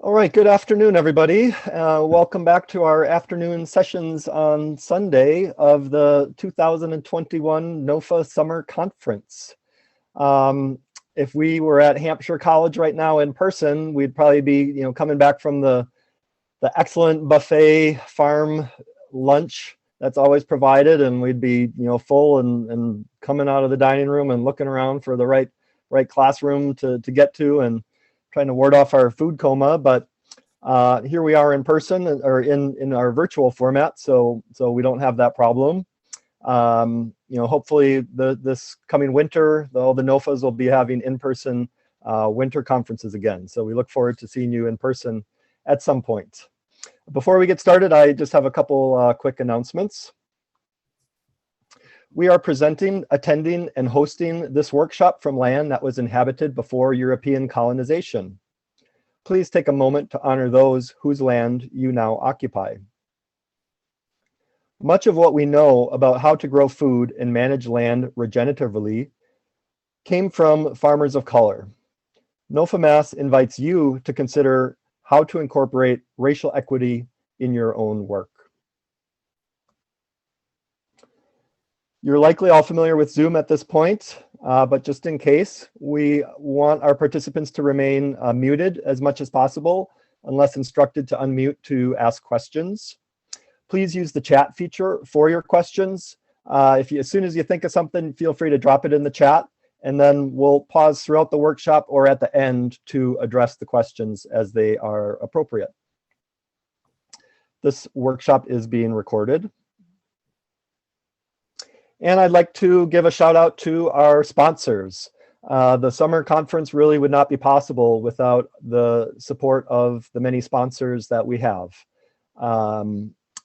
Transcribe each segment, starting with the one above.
All right, good afternoon, everybody. Welcome back to our afternoon sessions on Sunday of the 2021 NOFA Summer Conference. If we were at Hampshire College right now in person, we'd probably be, coming back from the excellent buffet farm lunch that's always provided, and we'd be, full and coming out of the dining room and looking around for the right classroom to get to and trying to ward off our food coma. But here we are in person, or in our virtual format, so we don't have that problem. Hopefully this coming winter, all the NOFAs will be having in-person winter conferences again. So we look forward to seeing you in person at some point. Before we get started, I just have a couple quick announcements. We are presenting, attending, and hosting this workshop from land that was inhabited before European colonization. Please take a moment to honor those whose land you now occupy. Much of what we know about how to grow food and manage land regeneratively came from farmers of color. NOFA Mass invites you to consider how to incorporate racial equity in your own work. You're likely all familiar with Zoom at this point, but just in case, we want our participants to remain muted as much as possible, unless instructed to unmute to ask questions. Please use the chat feature for your questions. As soon as you think of something, feel free to drop it in the chat, and then we'll pause throughout the workshop or at the end to address the questions as they are appropriate. This workshop is being recorded. And I'd like to give a shout out to our sponsors. The summer conference really would not be possible without the support of the many sponsors that we have.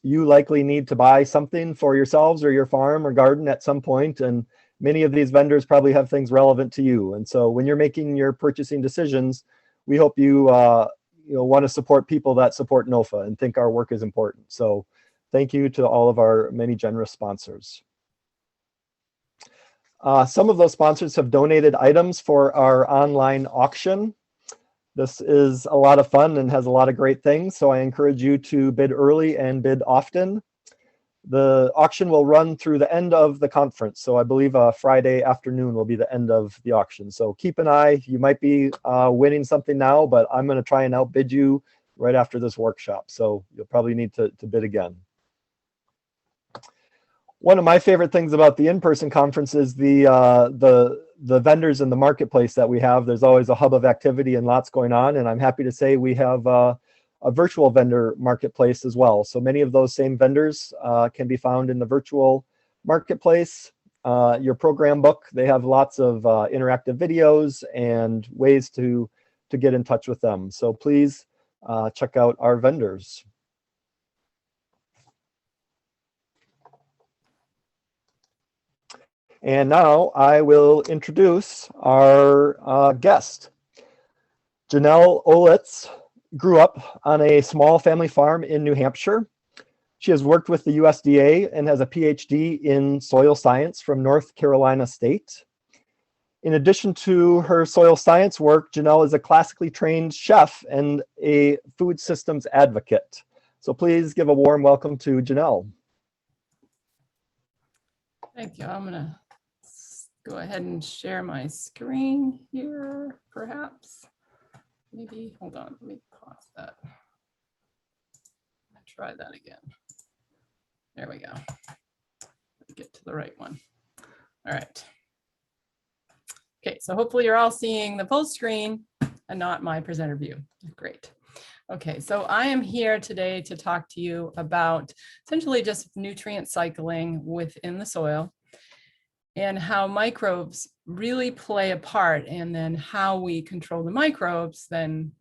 You likely need to buy something for yourselves or your farm or garden at some point, and many of these vendors probably have things relevant to you. And so when you're making your purchasing decisions, we hope you want to support people that support NOFA and think our work is important. So thank you to all of our many generous sponsors. Some of those sponsors have donated items for our online auction. This is a lot of fun and has a lot of great things, so I encourage you to bid early and bid often. The auction will run through the end of the conference, so I believe Friday afternoon will be the end of the auction. So keep an eye. You might be winning something now, but I'm going to try and outbid you right after this workshop, so you'll probably need to bid again. One of my favorite things about the in-person conference is the vendors in the marketplace that we have. There's always a hub of activity and lots going on, and I'm happy to say we have a virtual vendor marketplace as well. So many of those same vendors can be found in the virtual marketplace. Your program book, they have lots of interactive videos and ways to get in touch with them. So please check out our vendors. And now I will introduce our guest. Janel Ohletz grew up on a small family farm in New Hampshire. She has worked with the USDA and has a PhD in soil science from North Carolina State. In addition to her soil science work, Janel is a classically trained chef and a food systems advocate. So please give a warm welcome to Janel. Thank you. I'm going to go ahead and share my screen here, perhaps. Maybe, hold on, let me pause that. Try that again. There we go. Let me get to the right one. All right. Okay, so hopefully you're all seeing the full screen and not my presenter view. Great. Okay, so I am here today to talk to you about essentially just nutrient cycling within the soil and how microbes really play a part, and then how we control the microbes then,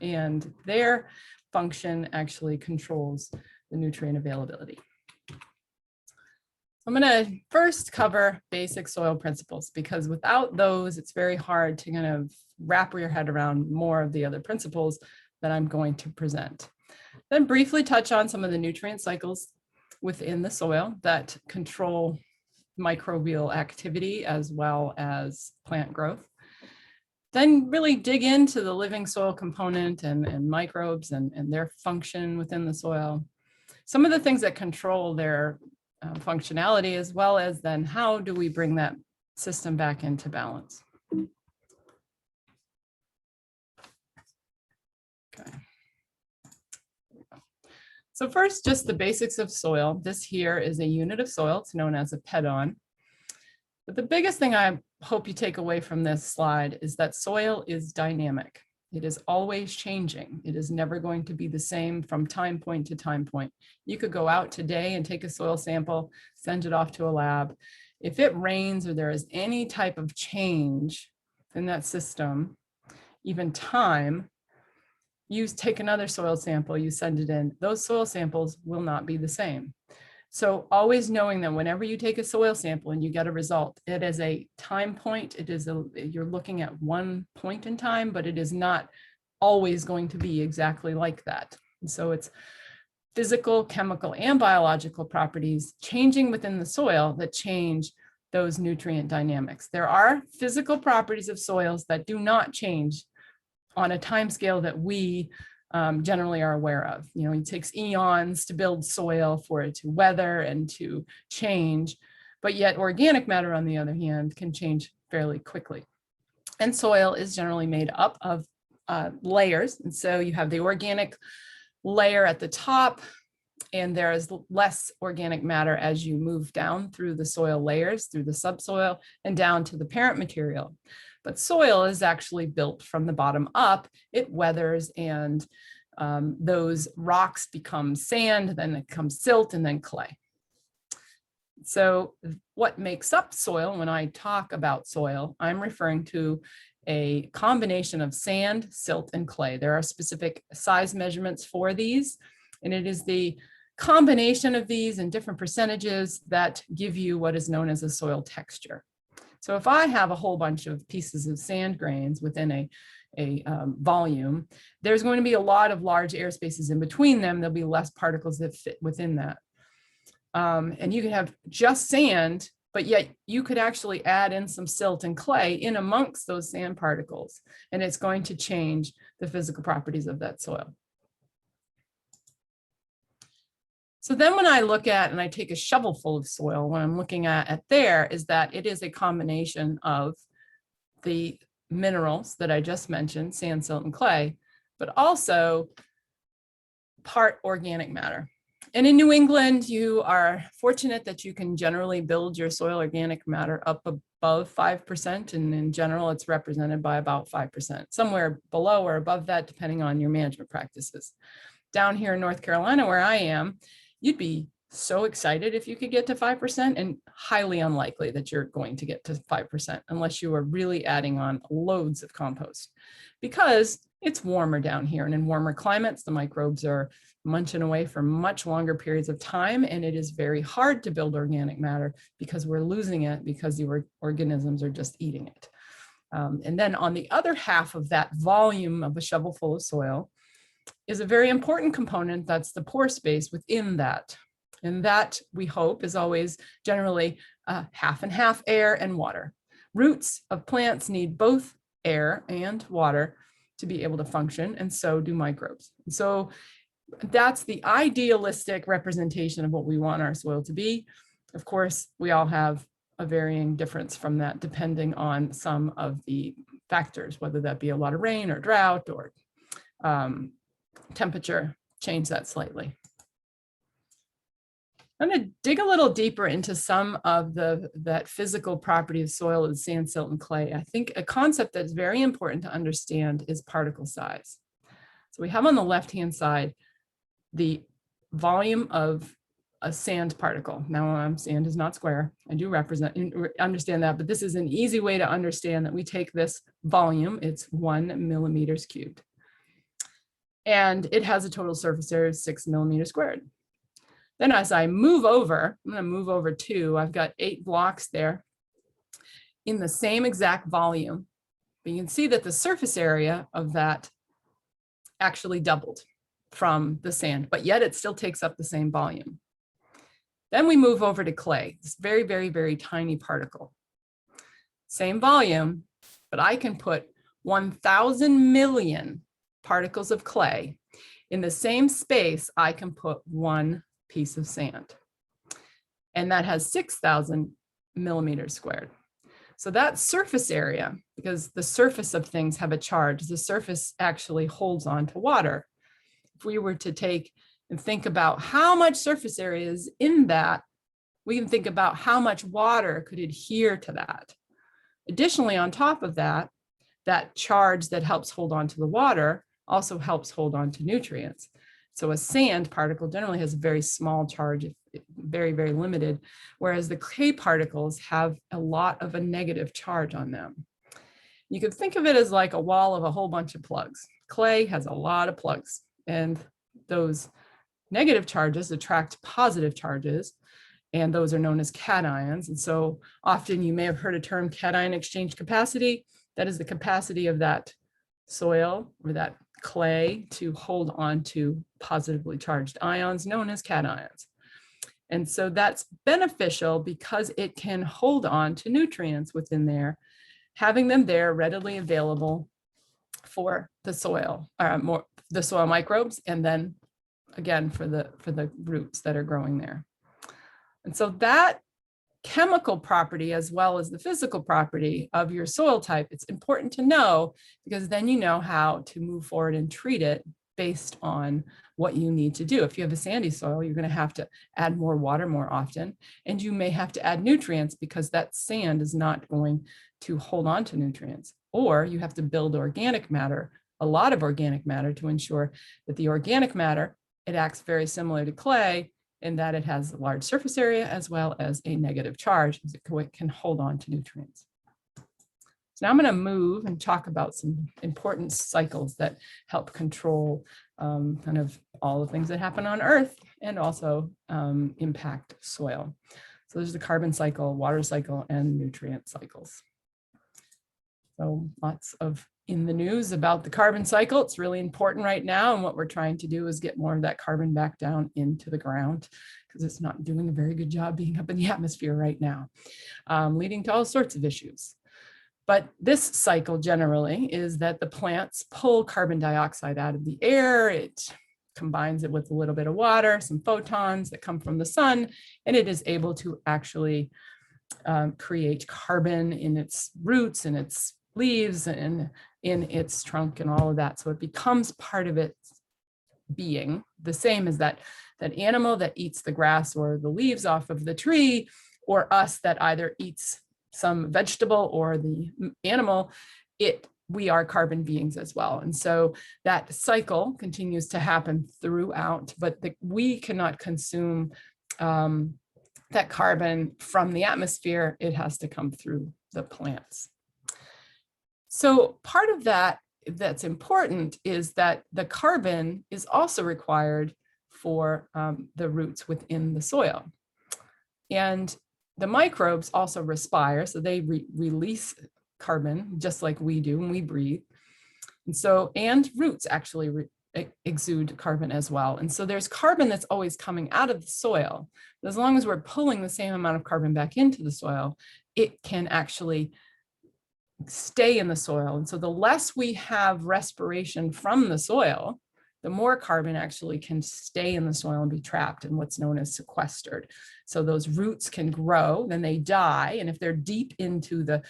and their function actually controls the nutrient availability. I'm going to first cover basic soil principles, because without those, it's very hard to kind of wrap your head around more of the other principles that I'm going to present. Then briefly touch on some of the nutrient cycles within the soil that control microbial activity as well as plant growth. Then really dig into the living soil component and microbes and their function within the soil. Some of the things that control their functionality, as well as then how do we bring that system back into balance. Okay. So first, just the basics of soil. This here is a unit of soil. It's known as a pedon. But the biggest thing I hope you take away from this slide is that soil is dynamic. It is always changing. It is never going to be the same from time point to time point. You could go out today and take a soil sample, send it off to a lab. If it rains or there is any type of change in that system, even time, you take another soil sample, you send it in, those soil samples will not be the same. So always knowing that whenever you take a soil sample and you get a result, it is a time point, you're looking at one point in time, but it is not always going to be exactly like that. And so it's physical, chemical, and biological properties changing within the soil that change those nutrient dynamics. There are physical properties of soils that do not change on a time scale that we generally are aware of. You know, it takes eons to build soil for it to weather and to change, but yet organic matter, on the other hand, can change fairly quickly. And soil is generally made up of layers. And so you have the organic layer at the top, and there is less organic matter as you move down through the soil layers, through the subsoil, and down to the parent material. But soil is actually built from the bottom up. It weathers, and those rocks become sand, then it becomes silt, and then clay. So what makes up soil? When I talk about soil, I'm referring to a combination of sand, silt, and clay. There are specific size measurements for these, and it is the combination of these in different percentages that give you what is known as a soil texture. So if I have a whole bunch of pieces of sand grains within a volume, there's going to be a lot of large air spaces in between them. There'll be less particles that fit within that. And you can have just sand, but yet you could actually add in some silt and clay in amongst those sand particles, and it's going to change the physical properties of that soil. So then when I look at and I take a shovelful of soil, what I'm looking at there is that it is a combination of the minerals that I just mentioned, sand, silt, and clay, but also part organic matter. And in New England, you are fortunate that you can generally build your soil organic matter up above 5%. And in general, it's represented by about 5%, somewhere below or above that, depending on your management practices. Down here in North Carolina, where I am, you'd be so excited if you could get to 5%, and highly unlikely that you're going to get to 5% unless you are really adding on loads of compost, because it's warmer down here, and in warmer climates, the microbes are munching away for much longer periods of time, and it is very hard to build organic matter because we're losing it because the organisms are just eating it. And then on the other half of that volume of a shovelful of soil is a very important component. That's the pore space within that. And that, we hope, is always generally half and half air and water. Roots of plants need both air and water to be able to function, and so do microbes. And so that's the idealistic representation of what we want our soil to be. Of course, we all have a varying difference from that, depending on some of the factors, whether that be a lot of rain or drought or temperature, change that slightly. I'm going to dig a little deeper into some of that physical property of soil of sand, silt, and clay. I think a concept that's very important to understand is particle size. So we have on the left-hand side the volume of a sand particle. Now, sand is not square. I do understand that, but this is an easy way to understand that we take this volume, it's 1 millimeters cubed. And it has a total surface area of 6 millimeters squared. Then as I move over, I'm going to move over 2. I've got 8 blocks there in the same exact volume. But you can see that the surface area of that actually doubled from the sand, but yet it still takes up the same volume. Then we move over to clay, this very, very, very tiny particle. Same volume, but I can put 1,000 million particles of clay, in the same space, I can put one piece of sand. And that has 6,000 millimeters squared. So that surface area, because the surface of things have a charge, the surface actually holds on to water. If we were to take and think about how much surface area is in that, we can think about how much water could adhere to that. Additionally, on top of that, that charge that helps hold on to the water also helps hold on to nutrients. So a sand particle generally has a very small charge, very, very limited, whereas the clay particles have a lot of a negative charge on them. You could think of it as like a wall of a whole bunch of plugs. Clay has a lot of plugs, and those negative charges attract positive charges, and those are known as cations. And so often you may have heard a term cation exchange capacity. That is the capacity of that soil or that clay to hold on to positively charged ions known as cations. And so that's beneficial because it can hold on to nutrients within there, having them there readily available for the soil, the soil microbes, and then again for the roots that are growing there. And so that chemical property as well as the physical property of your soil type, it's important to know, because then you know how to move forward and treat it based on what you need to do. If you have a sandy soil, you're going to have to add more water more often, and you may have to add nutrients because that sand is not going to hold on to nutrients. Or you have to build organic matter, a lot of organic matter, to ensure that the organic matter, it acts very similar to clay in that it has a large surface area as well as a negative charge, as it can hold on to nutrients. So now I'm going to move and talk about some important cycles that help control kind of all the things that happen on Earth and also impact soil. So there's the carbon cycle, water cycle, and nutrient cycles. So lots of in the news about the carbon cycle. It's really important right now. And what we're trying to do is get more of that carbon back down into the ground, because it's not doing a very good job being up in the atmosphere right now, leading to all sorts of issues. But this cycle generally is that the plants pull carbon dioxide out of the air. It combines it with a little bit of water, some photons that come from the sun, and it is able to actually create carbon in its roots and its leaves and in its trunk and all of that. So it becomes part of its being, the same as that animal that eats the grass or the leaves off of the tree, or us that either eats some vegetable or the animal, we are carbon beings as well. And so that cycle continues to happen throughout, but we cannot consume that carbon from the atmosphere. It has to come through the plants. So part of that that's important is that the carbon is also required for the roots within the soil. And the microbes also respire, so they release carbon just like we do when we breathe. And roots actually exude carbon as well. And so there's carbon that's always coming out of the soil. But as long as we're pulling the same amount of carbon back into the soil, it can actually stay in the soil. And so the less we have respiration from the soil, the more carbon actually can stay in the soil and be trapped in what's known as sequestered. So those roots can grow, then they die. And if they're deep into the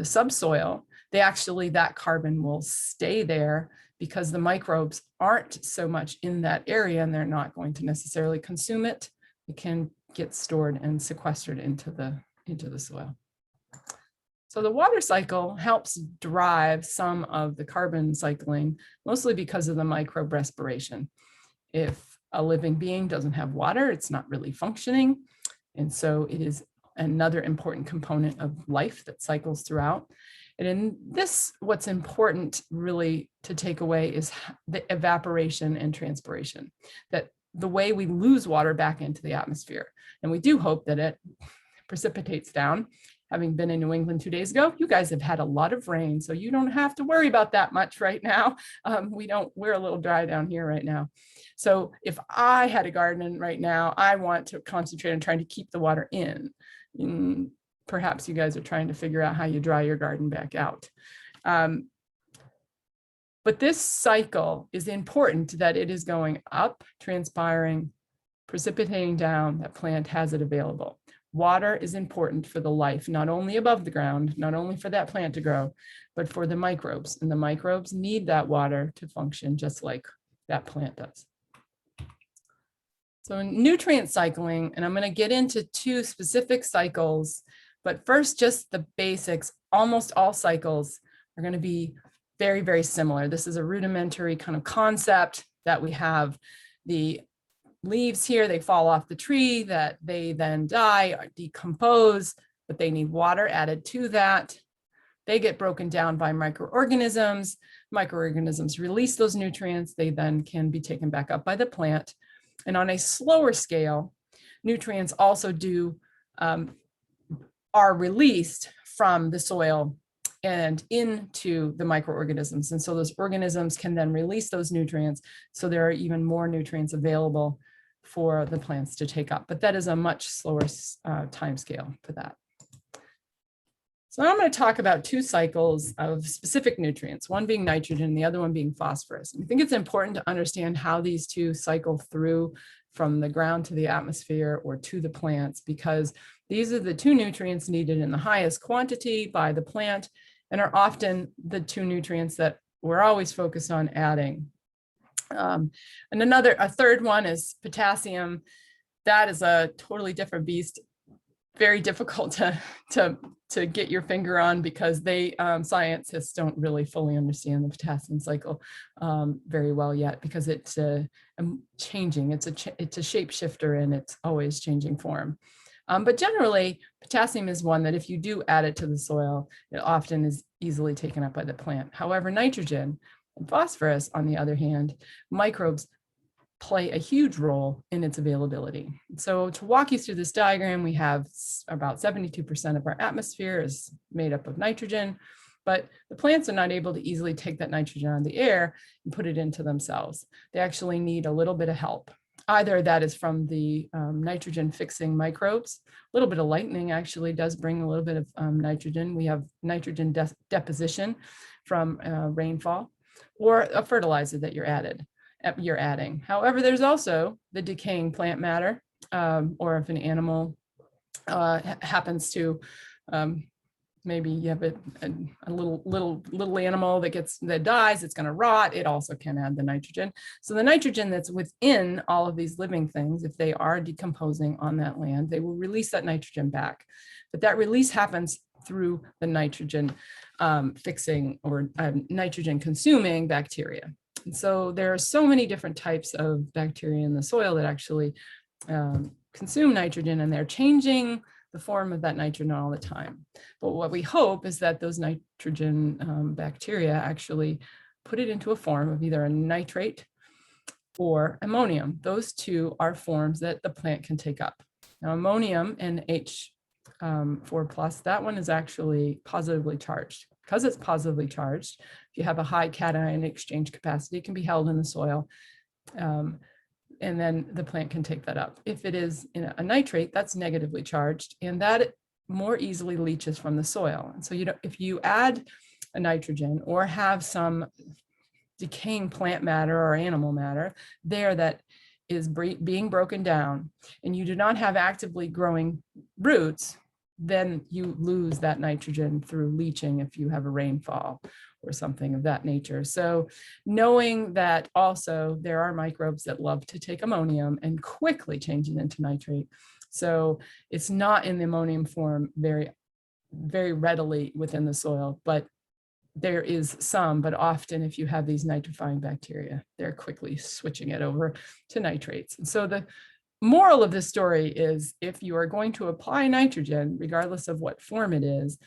subsoil, that carbon will stay there because the microbes aren't so much in that area and they're not going to necessarily consume it. It can get stored and sequestered into the soil. So the water cycle helps drive some of the carbon cycling, mostly because of the microbe respiration. If a living being doesn't have water, it's not really functioning. And so it is another important component of life that cycles throughout. And in this, what's important really to take away is the evaporation and transpiration, that the way we lose water back into the atmosphere. And we do hope that it precipitates down. Having been in New England 2 days ago, you guys have had a lot of rain, so you don't have to worry about that much right now. We're a little dry down here right now. So if I had a garden right now, I want to concentrate on trying to keep the water in. Perhaps you guys are trying to figure out how you dry your garden back out. But this cycle is important, that it is going up, transpiring, precipitating down, that plant has it available. Water is important for the life, not only above the ground, not only for that plant to grow, but for the microbes. And the microbes need that water to function just like that plant does. So nutrient cycling, and I'm going to get into 2 specific cycles, but first just the basics. Almost all cycles are going to be very, very similar. This is a rudimentary kind of concept that we have the leaves here, they fall off the tree, that they then die or decompose, but they need water added to that. They get broken down by microorganisms. Microorganisms release those nutrients. They then can be taken back up by the plant. And on a slower scale, nutrients also are released from the soil and into the microorganisms. And so those organisms can then release those nutrients. So there are even more nutrients available for the plants to take up. But that is a much slower time scale for that. So now I'm going to talk about 2 cycles of specific nutrients, one being nitrogen and the other one being phosphorus. And I think it's important to understand how these 2 cycle through from the ground to the atmosphere or to the plants, because these are the 2 nutrients needed in the highest quantity by the plant and are often the 2 nutrients that we're always focused on adding. And a third one is potassium. That is a totally different beast. Very difficult to get your finger on, because scientists don't really fully understand the potassium cycle very well yet, because it's changing. It's a shapeshifter and it's always changing form. But generally, potassium is one that if you do add it to the soil, it often is easily taken up by the plant. However, nitrogen and phosphorus, on the other hand, microbes play a huge role in its availability. So to walk you through this diagram, we have about 72% of our atmosphere is made up of nitrogen, but the plants are not able to easily take that nitrogen out of the air and put it into themselves. They actually need a little bit of help. Either that is from the nitrogen fixing microbes. A little bit of lightning actually does bring a little bit of nitrogen. We have nitrogen deposition from rainfall, or a fertilizer that you're adding. However, there's also the decaying plant matter, or if an animal happens to, maybe you have a little animal that dies, it's going to rot, it also can add the nitrogen. So the nitrogen that's within all of these living things, if they are decomposing on that land, they will release that nitrogen back. But that release happens through the nitrogen fixing or nitrogen consuming bacteria. And so there are so many different types of bacteria in the soil that actually consume nitrogen, and they're changing the form of that nitrogen all the time. But what we hope is that those nitrogen bacteria actually put it into a form of either a nitrate or ammonium. Those 2 are forms that the plant can take up. Now, ammonium and H4+, that one is actually positively charged. Because it's positively charged, if you have a high cation exchange capacity, it can be held in the soil, and then the plant can take that up. If it is in a nitrate, that's negatively charged, and that more easily leaches from the soil. And so if you add a nitrogen or have some decaying plant matter or animal matter there that is being broken down, and you do not have actively growing roots, then you lose that nitrogen through leaching if you have a rainfall or something of that nature. So knowing that also there are microbes that love to take ammonium and quickly change it into nitrate. So it's not in the ammonium form very, very readily within the soil, but there is some, but often if you have these nitrifying bacteria, they're quickly switching it over to nitrates. And so the moral of this story is, if you are going to apply nitrogen, regardless of what form it is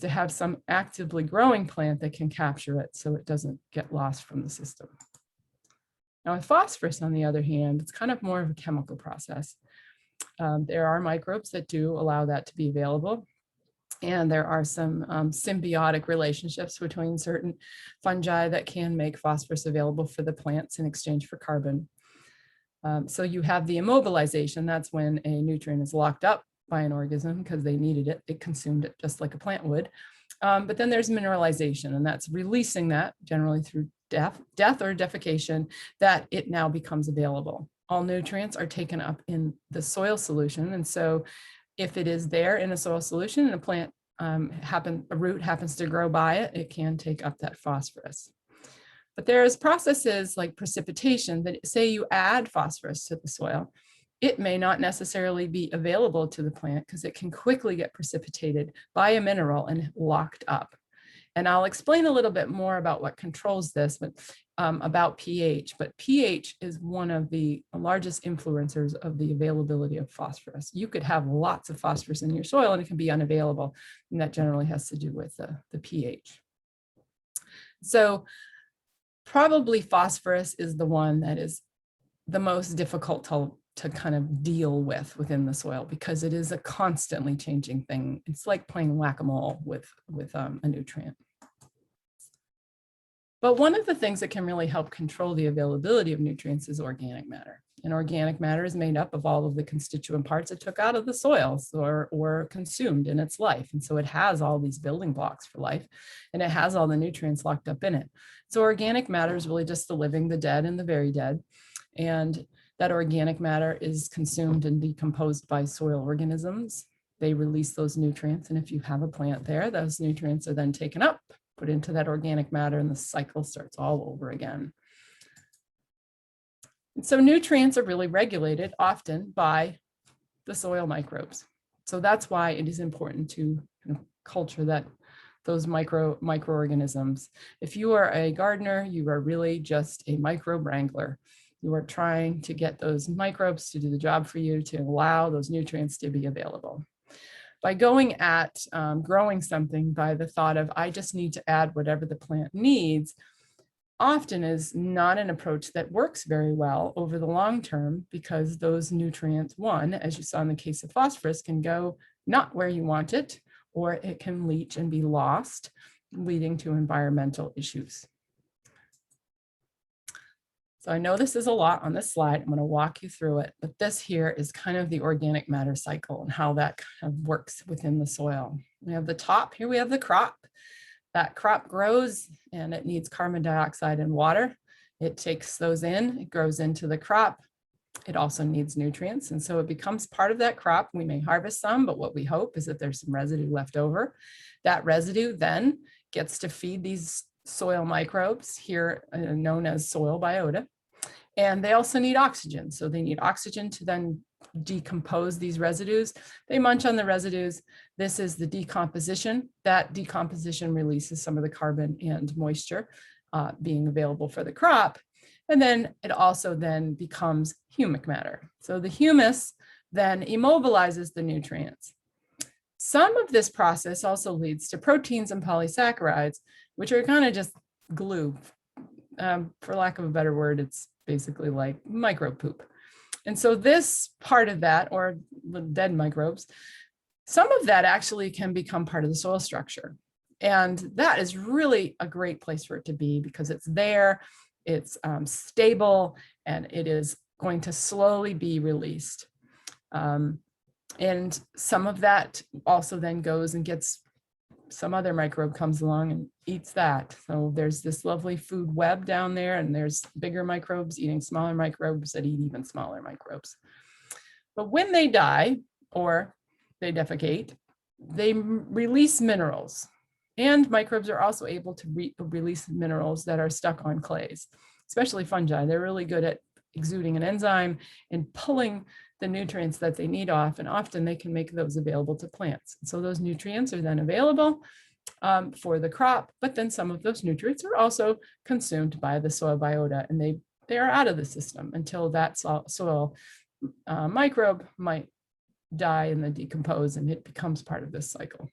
to have some actively growing plant that can capture it so it doesn't get lost from the system. Now with phosphorus, on the other hand, it's kind of more of a chemical process. There are microbes that do allow that to be available. And there are some symbiotic relationships between certain fungi that can make phosphorus available for the plants in exchange for carbon. So you have the immobilization. That's when a nutrient is locked up by an organism because they needed it. It consumed it just like a plant would. But then there's mineralization, and that's releasing that generally through death or defecation, that it now becomes available. All nutrients are taken up in the soil solution. And so if it is there in a soil solution and a plant a root happens to grow by it, it can take up that phosphorus. But there's processes like precipitation that say you add phosphorus to the soil. It may not necessarily be available to the plant because it can quickly get precipitated by a mineral and locked up. And I'll explain a little bit more about what controls this, but about pH. But pH is one of the largest influencers of the availability of phosphorus. You could have lots of phosphorus in your soil and it can be unavailable. And that generally has to do with the pH. So probably phosphorus is the one that is the most difficult to kind of deal with within the soil because it is a constantly changing thing. It's like playing whack-a-mole with a nutrient. But one of the things that can really help control the availability of nutrients is organic matter. And organic matter is made up of all of the constituent parts it took out of the soils or consumed in its life. And so it has all these building blocks for life, and it has all the nutrients locked up in it. So organic matter is really just the living, the dead, and the very dead. And that organic matter is consumed and decomposed by soil organisms. They release those nutrients. And if you have a plant there, those nutrients are then taken up, put into that organic matter, and the cycle starts all over again. And so nutrients are really regulated often by the soil microbes. So that's why it is important to culture those microorganisms. If you are a gardener, you are really just a microbe wrangler. You are trying to get those microbes to do the job for you, to allow those nutrients to be available. By going at growing something by the thought of, I just need to add whatever the plant needs, often is not an approach that works very well over the long term, because those nutrients, one, as you saw in the case of phosphorus, can go not where you want it, or it can leach and be lost, leading to environmental issues. So I know this is a lot on this slide. I'm going to walk you through it, but this here is kind of the organic matter cycle and how that kind of works within the soil. We have the top, here we have the crop. That crop grows and it needs carbon dioxide and water. It takes those in, it grows into the crop. It also needs nutrients, and so it becomes part of that crop. We may harvest some, but what we hope is that there's some residue left over. That residue then gets to feed these soil microbes here, known as soil biota. And they also need oxygen. So they need oxygen to then decompose these residues. They munch on the residues. This is the decomposition. That decomposition releases some of the carbon and moisture being available for the crop. And then it also then becomes humic matter. So the humus then immobilizes the nutrients. Some of this process also leads to proteins and polysaccharides, which are kind of just glue. For lack of a better word, it's basically like microbe poop. And so this part of that, or the dead microbes, some of that actually can become part of the soil structure. And that is really a great place for it to be, because it's there, it's stable, and it is going to slowly be released. And some of that also then goes and gets, some other microbe comes along and eats that. So there's this lovely food web down there, and there's bigger microbes eating smaller microbes that eat even smaller microbes. But when they die or they defecate, they release minerals. And microbes are also able to release minerals that are stuck on clays, especially fungi. They're really good at exuding an enzyme and pulling the nutrients that they need off, and often they can make those available to plants. So those nutrients are then available for the crop, but then some of those nutrients are also consumed by the soil biota, and they are out of the system until that soil microbe might die and then decompose, and it becomes part of this cycle.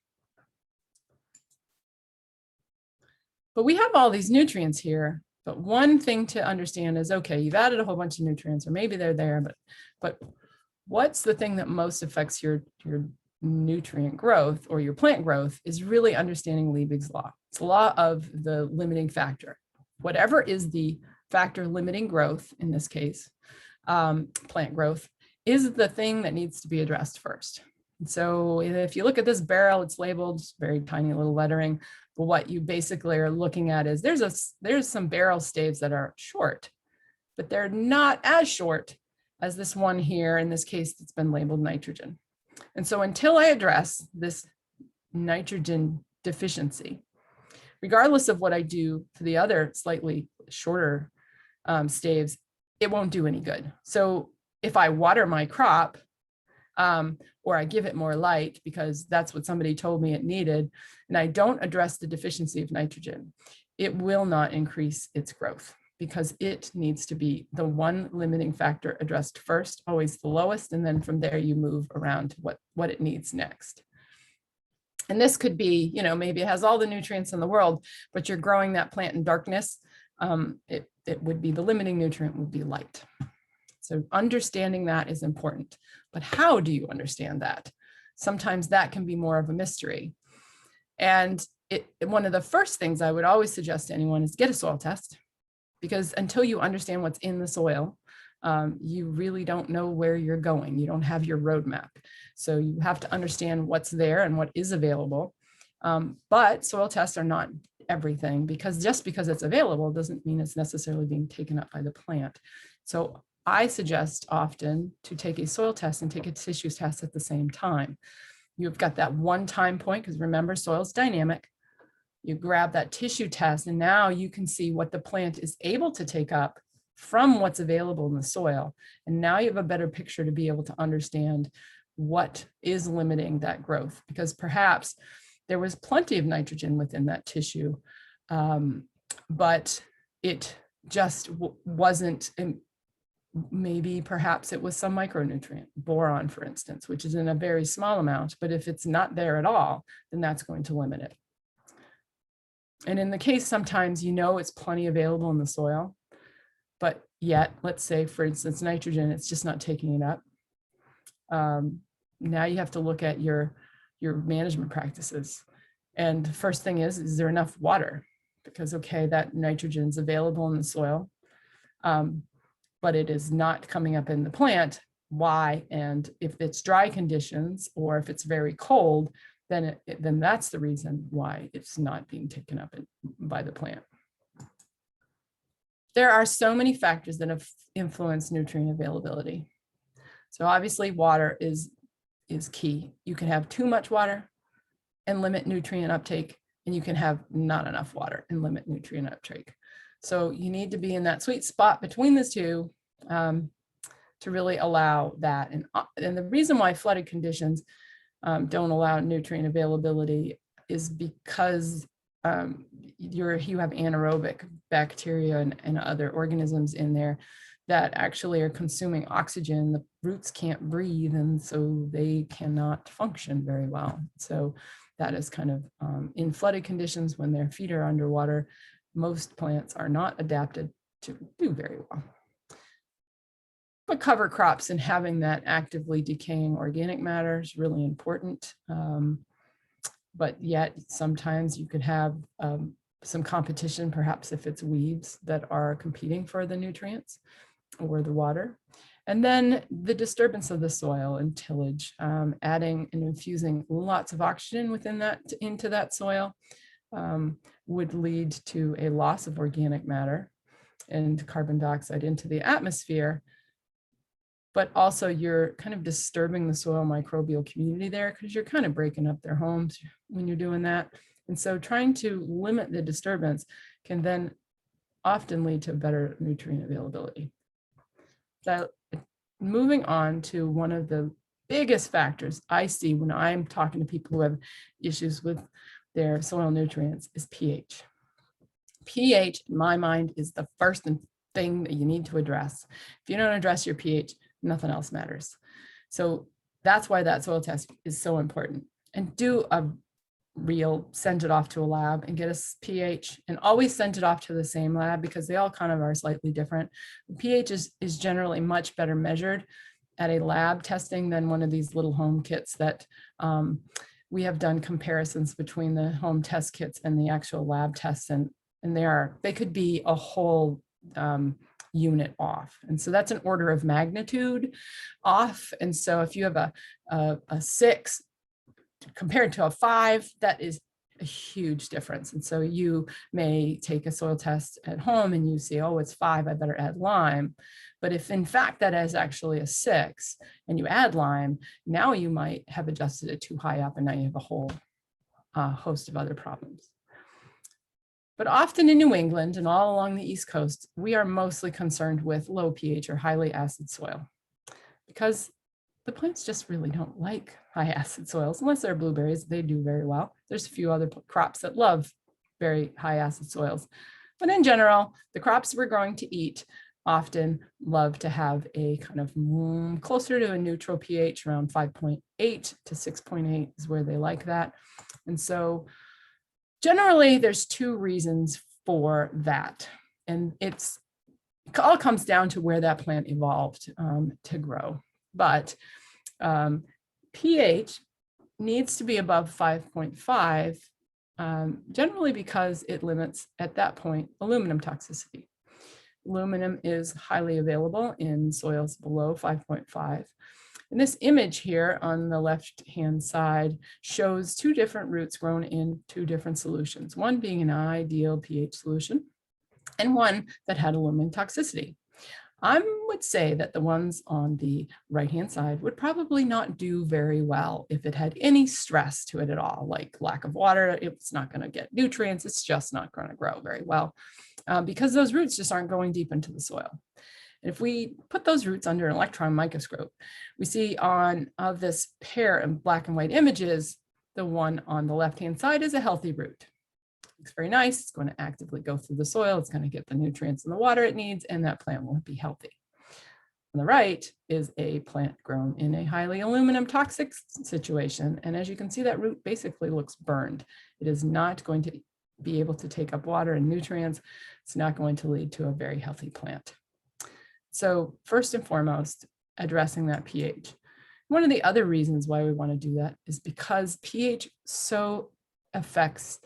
But we have all these nutrients here, but one thing to understand is, okay, you've added a whole bunch of nutrients, or maybe they're there, but what's the thing that most affects your nutrient growth or your plant growth is really understanding Liebig's law. It's the law of the limiting factor. Whatever is the factor limiting growth, in this case, plant growth, is the thing that needs to be addressed first. And so if you look at this barrel, it's labeled very tiny little lettering. But what you basically are looking at is there's some barrel staves that are short, but they're not as short as this one here. In this case, it's been labeled nitrogen. And so until I address this nitrogen deficiency, regardless of what I do to the other slightly shorter staves, it won't do any good. So if I water my crop, or I give it more light because that's what somebody told me it needed, and I don't address the deficiency of nitrogen, it will not increase its growth because it needs to be the one limiting factor addressed first, always the lowest, and then from there you move around to what it needs next. And this could be, you know, maybe it has all the nutrients in the world, but you're growing that plant in darkness. It would be the limiting nutrient would be light. So understanding that is important, but how do you understand that? Sometimes that can be more of a mystery. And one of the first things I would always suggest to anyone is get a soil test, because until you understand what's in the soil, you really don't know where you're going. You don't have your roadmap. So you have to understand what's there and what is available. But soil tests are not everything, because just because it's available doesn't mean it's necessarily being taken up by the plant. So I suggest often to take a soil test and take a tissue test at the same time. You've got that one time point, because remember, soil's dynamic. You grab that tissue test and now you can see what the plant is able to take up from what's available in the soil. And now you have a better picture to be able to understand what is limiting that growth, because perhaps there was plenty of nitrogen within that tissue, but it just wasn't. Maybe perhaps it was some micronutrient, boron, for instance, which is in a very small amount, but if it's not there at all, then that's going to limit it. And in the case, sometimes you know it's plenty available in the soil, but yet, let's say, for instance, nitrogen, it's just not taking it up. Now you have to look at your management practices. And the first thing is there enough water? Because, okay, that nitrogen is available in the soil, but it is not coming up in the plant. Why? And if it's dry conditions or if it's very cold, then that's the reason why it's not being taken up by the plant. There are so many factors that have influenced nutrient availability. So obviously water is key. You can have too much water and limit nutrient uptake, and you can have not enough water and limit nutrient uptake. So you need to be in that sweet spot between the two to really allow that. And the reason why flooded conditions don't allow nutrient availability is because you have anaerobic bacteria and other organisms in there that actually are consuming oxygen. The roots can't breathe, and so they cannot function very well. So that is kind of in flooded conditions, when their feet are underwater, most plants are not adapted to do very well. But cover crops and having that actively decaying organic matter is really important. But yet sometimes you could have some competition, perhaps if it's weeds that are competing for the nutrients or the water. And then the disturbance of the soil and tillage, adding and infusing lots of oxygen into that soil would lead to a loss of organic matter and carbon dioxide into the atmosphere. But also you're kind of disturbing the soil microbial community there, because you're kind of breaking up their homes when you're doing that. And so trying to limit the disturbance can then often lead to better nutrient availability. So moving on to one of the biggest factors I see when I'm talking to people who have issues with their soil nutrients is pH. pH, in my mind, is the first thing that you need to address. If you don't address your pH, nothing else matters. So that's why that soil test is so important. And do a real, send it off to a lab and get a pH, and always send it off to the same lab, because they all kind of are slightly different. The pH is generally much better measured at a lab testing than one of these little home kits that we have done comparisons between the home test kits and the actual lab tests, and they could be a whole unit off. And so that's an order of magnitude off. And so if you have a 6 compared to a 5, that is a huge difference. And so you may take a soil test at home and you see, oh, it's 5, I better add lime. But if in fact that is actually a 6 and you add lime, now you might have adjusted it too high up and now you have a whole host of other problems. But often in New England and all along the East Coast, we are mostly concerned with low pH or highly acid soil because the plants just really don't like high acid soils. Unless they're blueberries, they do very well. There's a few other crops that love very high acid soils. But in general, the crops we're going to eat often love to have a kind of closer to a neutral pH, around 5.8 to 6.8 is where they like that. And so generally, there's 2 reasons for that. And it all comes down to where that plant evolved to grow. But pH needs to be above 5.5, generally because it limits, at that point, aluminum toxicity. Aluminum is highly available in soils below 5.5. And this image here on the left-hand side shows 2 different roots grown in 2 different solutions, one being an ideal pH solution and one that had aluminum toxicity. I would say that the ones on the right-hand side would probably not do very well if it had any stress to it at all, like lack of water. It's not going to get nutrients. It's just not going to grow very well because those roots just aren't going deep into the soil. And if we put those roots under an electron microscope, we see on this pair of black and white images, the one on the left-hand side is a healthy root. Looks very nice. It's going to actively go through the soil. It's going to get the nutrients and the water it needs, and that plant will be healthy. On the right is a plant grown in a highly aluminum toxic situation. And as you can see, that root basically looks burned. It is not going to be able to take up water and nutrients. It's not going to lead to a very healthy plant. So first and foremost, addressing that pH. One of the other reasons why we want to do that is because pH so affects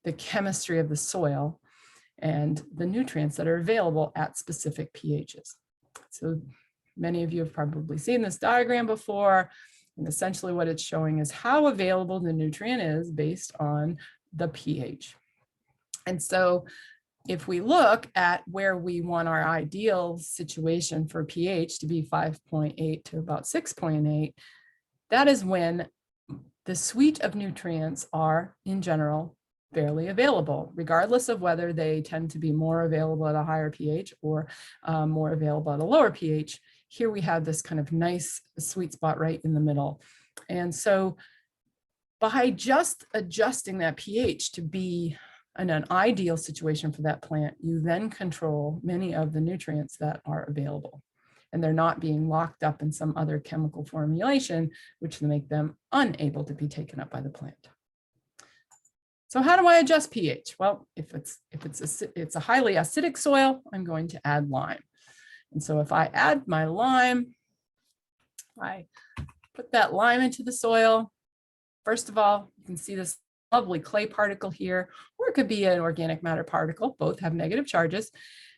the chemistry of the soil and the nutrients that are available at specific pHs. So many of you have probably seen this diagram before, and essentially what it's showing is how available the nutrient is based on the pH. And so if we look at where we want our ideal situation for pH to be 5.8 to about 6.8, that is when the suite of nutrients are, in general, fairly available, regardless of whether they tend to be more available at a higher pH or more available at a lower pH. Here we have this kind of nice sweet spot right in the middle. And so by just adjusting that pH to be in an ideal situation for that plant, you then control many of the nutrients that are available. And they're not being locked up in some other chemical formulation, which will make them unable to be taken up by the plant. So how do I adjust pH? Well, if it's a highly acidic soil, I'm going to add lime. And so if I add my lime, I put that lime into the soil. First of all, you can see this lovely clay particle here, or it could be an organic matter particle. Both have negative charges.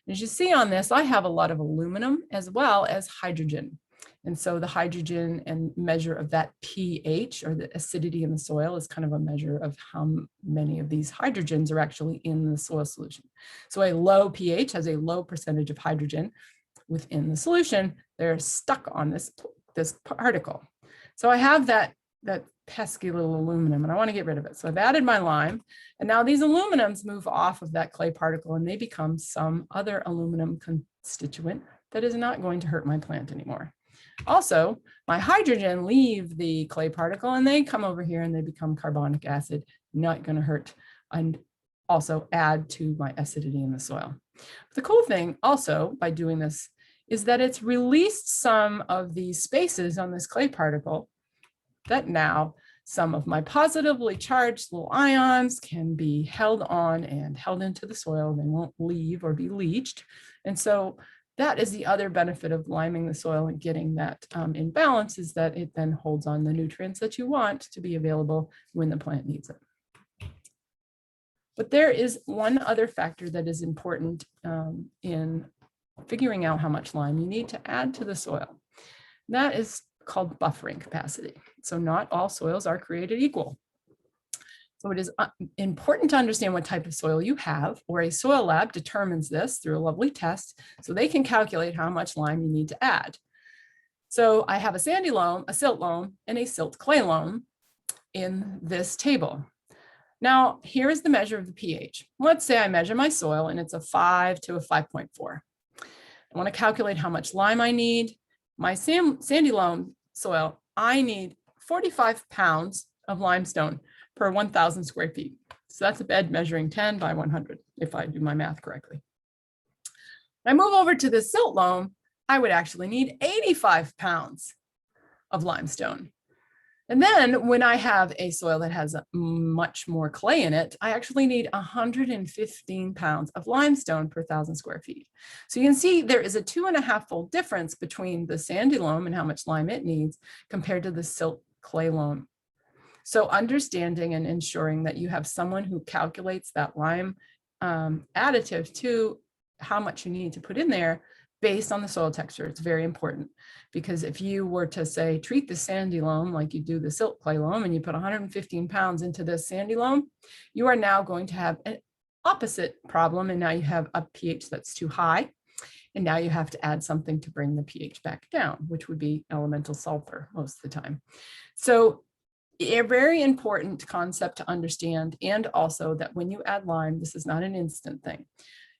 And as you see on this, I have a lot of aluminum as well as hydrogen. And so the hydrogen and measure of that pH, or the acidity in the soil, is kind of a measure of how many of these hydrogens are actually in the soil solution. So a low pH has a low percentage of hydrogen within the solution. They're stuck on this particle. So I have that pesky little aluminum, and I want to get rid of it. So I've added my lime, and now these aluminums move off of that clay particle, and they become some other aluminum constituent that is not going to hurt my plant anymore. Also, my hydrogen leave the clay particle and they come over here and they become carbonic acid, not going to hurt, and also add to my acidity in the soil. The cool thing also by doing this is that it's released some of these spaces on this clay particle that now some of my positively charged little ions can be held on and held into the soil. They won't leave or be leached. And so that is the other benefit of liming the soil and getting that in balance, is that it then holds on the nutrients that you want to be available when the plant needs it. But there is one other factor that is important in figuring out how much lime you need to add to the soil. That is called buffering capacity. So not all soils are created equal. So it is important to understand what type of soil you have, or a soil lab determines this through a lovely test so they can calculate how much lime you need to add. So I have a sandy loam, a silt loam, and a silt clay loam in this table. Now, here is the measure of the pH. Let's say I measure my soil and it's a 5 to a 5.4. I want to calculate how much lime I need. My sandy loam soil, I need 45 pounds of limestone per 1,000 square feet. So that's a bed measuring 10 by 100, if I do my math correctly. When I move over to the silt loam, I would actually need 85 pounds of limestone. And then when I have a soil that has much more clay in it, I actually need 115 pounds of limestone per 1,000 square feet. So you can see there is a 2.5-fold difference between the sandy loam and how much lime it needs compared to the silt clay loam. So understanding and ensuring that you have someone who calculates that lime additive to how much you need to put in there based on the soil texture, it's very important, because if you were to say treat the sandy loam like you do the silt clay loam and you put 115 pounds into this sandy loam, you are now going to have an opposite problem, and now you have a pH that's too high, and now you have to add something to bring the pH back down, which would be elemental sulfur most of the time. So a very important concept to understand, and also that when you add lime, this is not an instant thing.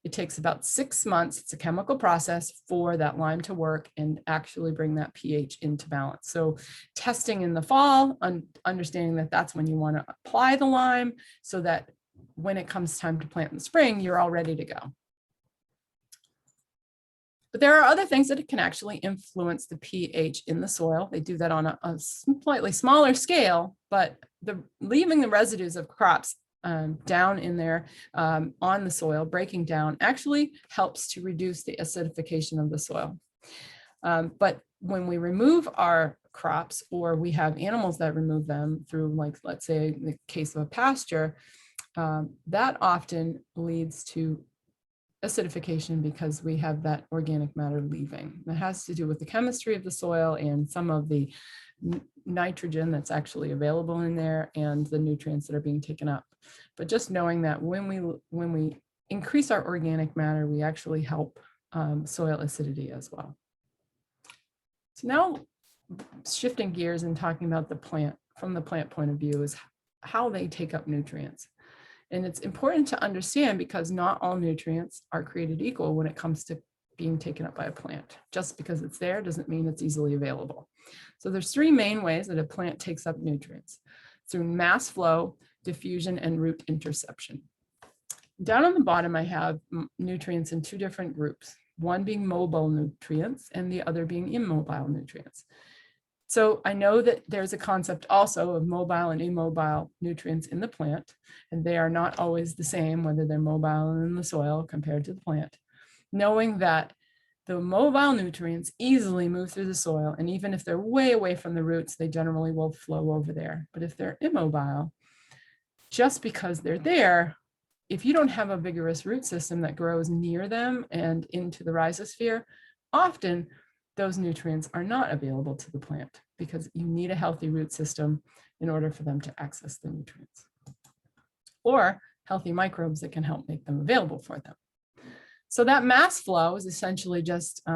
It takes about 6 months, it's a chemical process, for that lime to work and actually bring that pH into balance. So testing in the fall, understanding that that's when you want to apply the lime so that when it comes time to plant in the spring, you're all ready to go. But there are other things that can actually influence the pH in the soil. They do that on a slightly smaller scale, but leaving the residues of crops down in there on the soil, breaking down, actually helps to reduce the acidification of the soil. But when we remove our crops, or we have animals that remove them through, like, let's say in the case of a pasture, that often leads to acidification because we have that organic matter leaving. That has to do with the chemistry of the soil and some of the nitrogen that's actually available in there and the nutrients that are being taken up. But just knowing that when we increase our organic matter, we actually help soil acidity as well. So now shifting gears and talking about the plant, from the plant point of view, is how they take up nutrients. And it's important to understand because not all nutrients are created equal when it comes to being taken up by a plant. Just because it's there doesn't mean it's easily available. So there's 3 main ways that a plant takes up nutrients: through mass flow, diffusion, and root interception. Down on the bottom, I have nutrients in 2 different groups, one being mobile nutrients and the other being immobile nutrients. So I know that there's a concept also of mobile and immobile nutrients in the plant, and they are not always the same, whether they're mobile in the soil compared to the plant. Knowing that the mobile nutrients easily move through the soil, and even if they're way away from the roots, they generally will flow over there. But if they're immobile, just because they're there, if you don't have a vigorous root system that grows near them and into the rhizosphere, often those nutrients are not available to the plant because you need a healthy root system in order for them to access the nutrients, or healthy microbes that can help make them available for them. So that mass flow is essentially just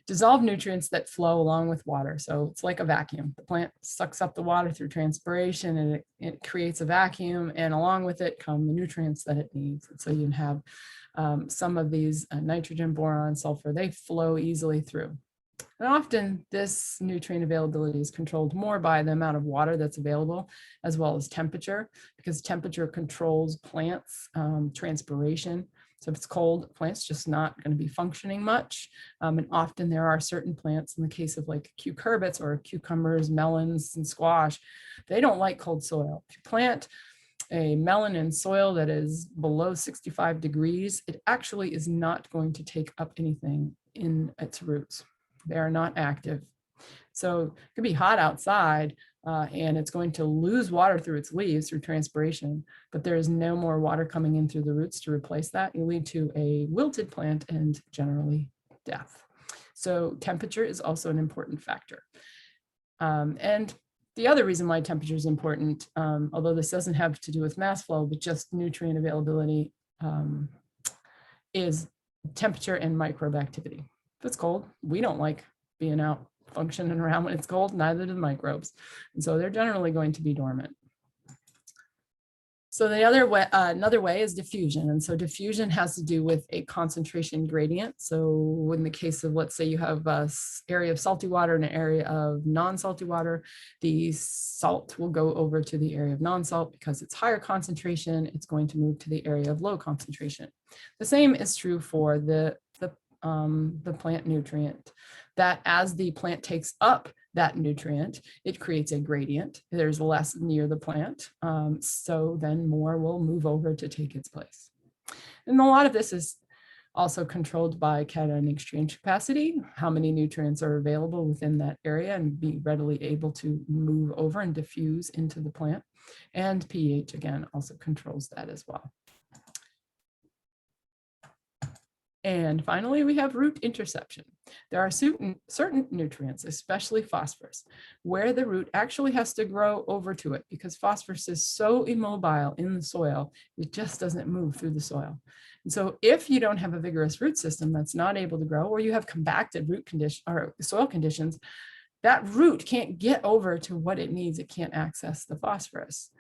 dissolved nutrients that flow along with water. So it's like a vacuum. The plant sucks up the water through transpiration, and it creates a vacuum, and along with it come the nutrients that it needs. And so you can have some of these nitrogen, boron, sulfur, they flow easily through. And often this nutrient availability is controlled more by the amount of water that's available, as well as temperature, because temperature controls plants' transpiration. So if it's cold, plant's just not going to be functioning much. And often there are certain plants, in the case of like cucurbits or cucumbers, melons, and squash, they don't like cold soil. If you plant a melon in soil that is below 65 degrees, it actually is not going to take up anything in its roots. They are not active. So it could be hot outside and it's going to lose water through its leaves through transpiration, but there is no more water coming in through the roots to replace that. You lead to a wilted plant and generally death. So temperature is also an important factor. And the other reason why temperature is important, although this doesn't have to do with mass flow, but just nutrient availability, is temperature and microbe activity. If it's cold, we don't like being out functioning around when it's cold, neither do the microbes. And so they're generally going to be dormant. So the other way, another way is diffusion. And so diffusion has to do with a concentration gradient. So in the case of, let's say you have an area of salty water and an area of non-salty water, the salt will go over to the area of non-salt because it's higher concentration. It's going to move to the area of low concentration. The same is true for the plant nutrient, that as the plant takes up that nutrient, it creates a gradient. There's less near the plant, so then more will move over to take its place. And a lot of this is also controlled by cation exchange capacity, how many nutrients are available within that area and be readily able to move over and diffuse into the plant. And pH, again, also controls that as well. And finally, we have root interception. There are certain nutrients, especially phosphorus, where the root actually has to grow over to it because phosphorus is so immobile in the soil, it just doesn't move through the soil. And so if you don't have a vigorous root system that's not able to grow, or you have compacted root condition or soil conditions, that root can't get over to what it needs. It can't access the phosphorus.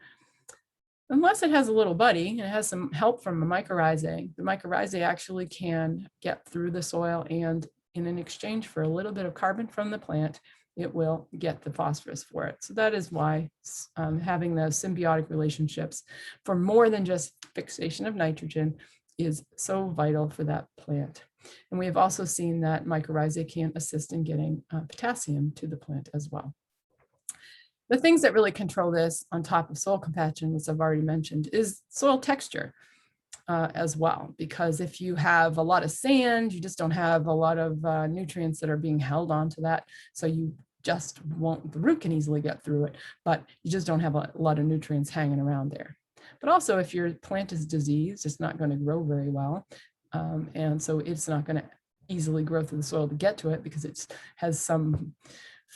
Unless it has a little buddy and it has some help from a mycorrhizae, the mycorrhizae actually can get through the soil, and in an exchange for a little bit of carbon from the plant, it will get the phosphorus for it. So that is why having those symbiotic relationships for more than just fixation of nitrogen is so vital for that plant. And we have also seen that mycorrhizae can assist in getting potassium to the plant as well. The things that really control this on top of soil compaction, as I've already mentioned, is soil texture as well. Because if you have a lot of sand, you just don't have a lot of nutrients that are being held onto that. So you just won't, the root can easily get through it, but you just don't have a lot of nutrients hanging around there. But also if your plant is diseased, it's not going to grow very well. And so it's not going to easily grow through the soil to get to it because it has some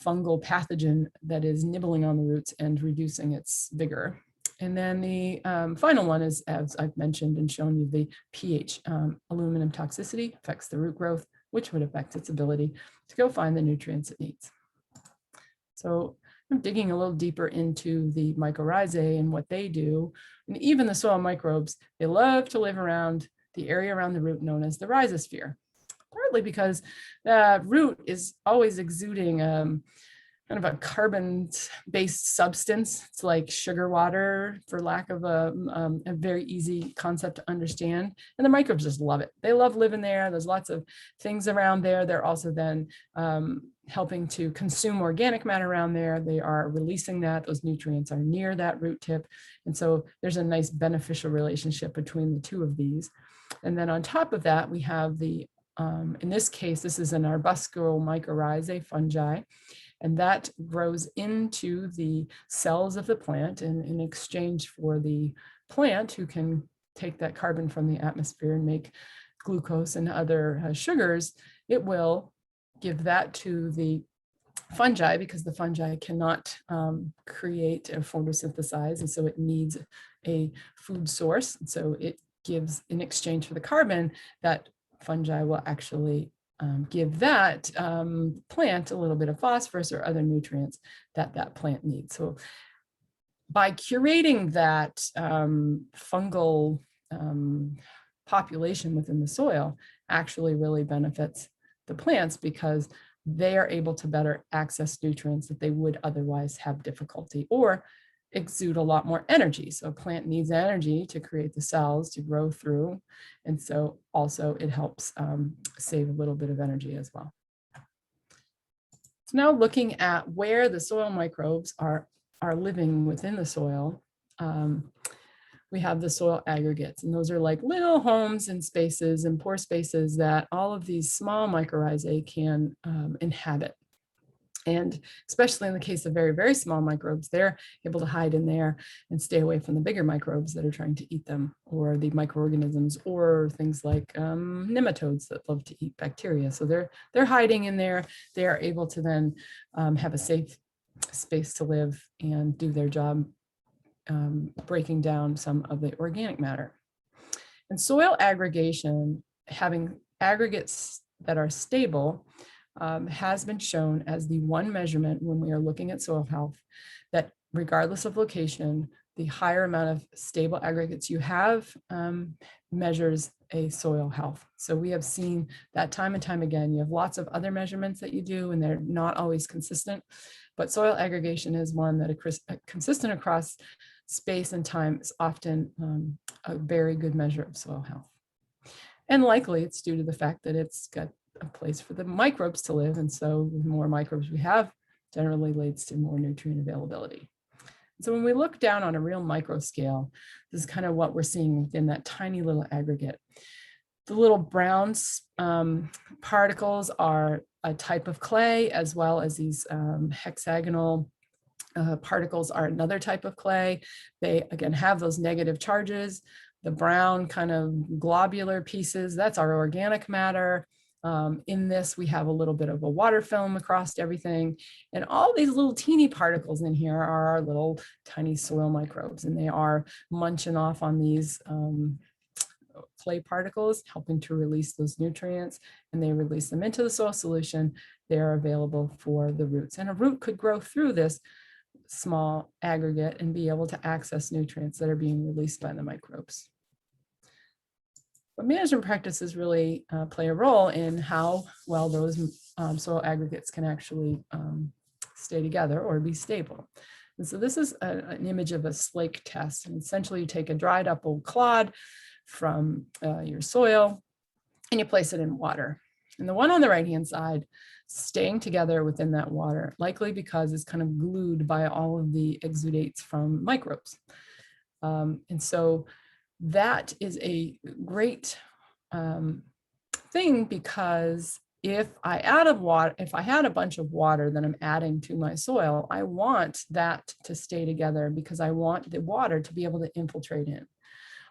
fungal pathogen that is nibbling on the roots and reducing its vigor. And then the final one is, as I've mentioned and shown you, the pH. Aluminum toxicity affects the root growth, which would affect its ability to go find the nutrients it needs. So I'm digging a little deeper into the mycorrhizae and what they do. And even the soil microbes, they love to live around the area around the root known as the rhizosphere. Partly because the root is always exuding kind of a carbon-based substance. It's like sugar water, for lack of a very easy concept to understand. And the microbes just love it. They love living there. There's lots of things around there. They're also then helping to consume organic matter around there. They are releasing that. Those nutrients are near that root tip. And so there's a nice beneficial relationship between the two of these. And then on top of that, we have the in this case, this is an arbuscular mycorrhizae fungi, and that grows into the cells of the plant. And in exchange for the plant, who can take that carbon from the atmosphere and make glucose and other sugars, it will give that to the fungi because the fungi cannot create or photosynthesize, and so it needs a food source. And so it gives, in exchange for the carbon, that fungi will actually give that plant a little bit of phosphorus or other nutrients that that plant needs. So by curating that fungal population within the soil actually really benefits the plants because they are able to better access nutrients that they would otherwise have difficulty or exude a lot more energy. So a plant needs energy to create the cells to grow through. And so also it helps save a little bit of energy as well. So now looking at where the soil microbes are living within the soil, we have the soil aggregates, and those are like little homes and spaces and pore spaces that all of these small mycorrhizae can inhabit. And especially in the case of very, very small microbes, they're able to hide in there and stay away from the bigger microbes that are trying to eat them, or the microorganisms, or things like nematodes that love to eat bacteria. So they're hiding in there. They are able to then have a safe space to live and do their job, breaking down some of the organic matter. And soil aggregation, having aggregates that are stable, has been shown as the one measurement when we are looking at soil health, that regardless of location, the higher amount of stable aggregates you have measures a soil health. So we have seen that time and time again. You have lots of other measurements that you do, and they're not always consistent, but soil aggregation is one that is consistent across space and time, is often a very good measure of soil health. And likely it's due to the fact that it's got a place for the microbes to live. And so the more microbes we have generally leads to more nutrient availability. So when we look down on a real micro scale, this is kind of what we're seeing within that tiny little aggregate. The little brown particles are a type of clay, as well as these hexagonal particles are another type of clay. They, again, have those negative charges. The brown kind of globular pieces, that's our organic matter. In this, we have a little bit of a water film across everything. And all these little teeny particles in here are our little tiny soil microbes. And they are munching off on these clay particles, helping to release those nutrients. And they release them into the soil solution. They're available for the roots. And a root could grow through this small aggregate and be able to access nutrients that are being released by the microbes. But management practices really play a role in how well those soil aggregates can actually stay together or be stable. And so this is an image of a slake test. And essentially you take a dried up old clod from your soil and you place it in water. And the one on the right-hand side, staying together within that water, likely because it's kind of glued by all of the exudates from microbes. And so that is a great thing, because if I had a bunch of water that I'm adding to my soil, I want that to stay together because I want the water to be able to infiltrate in.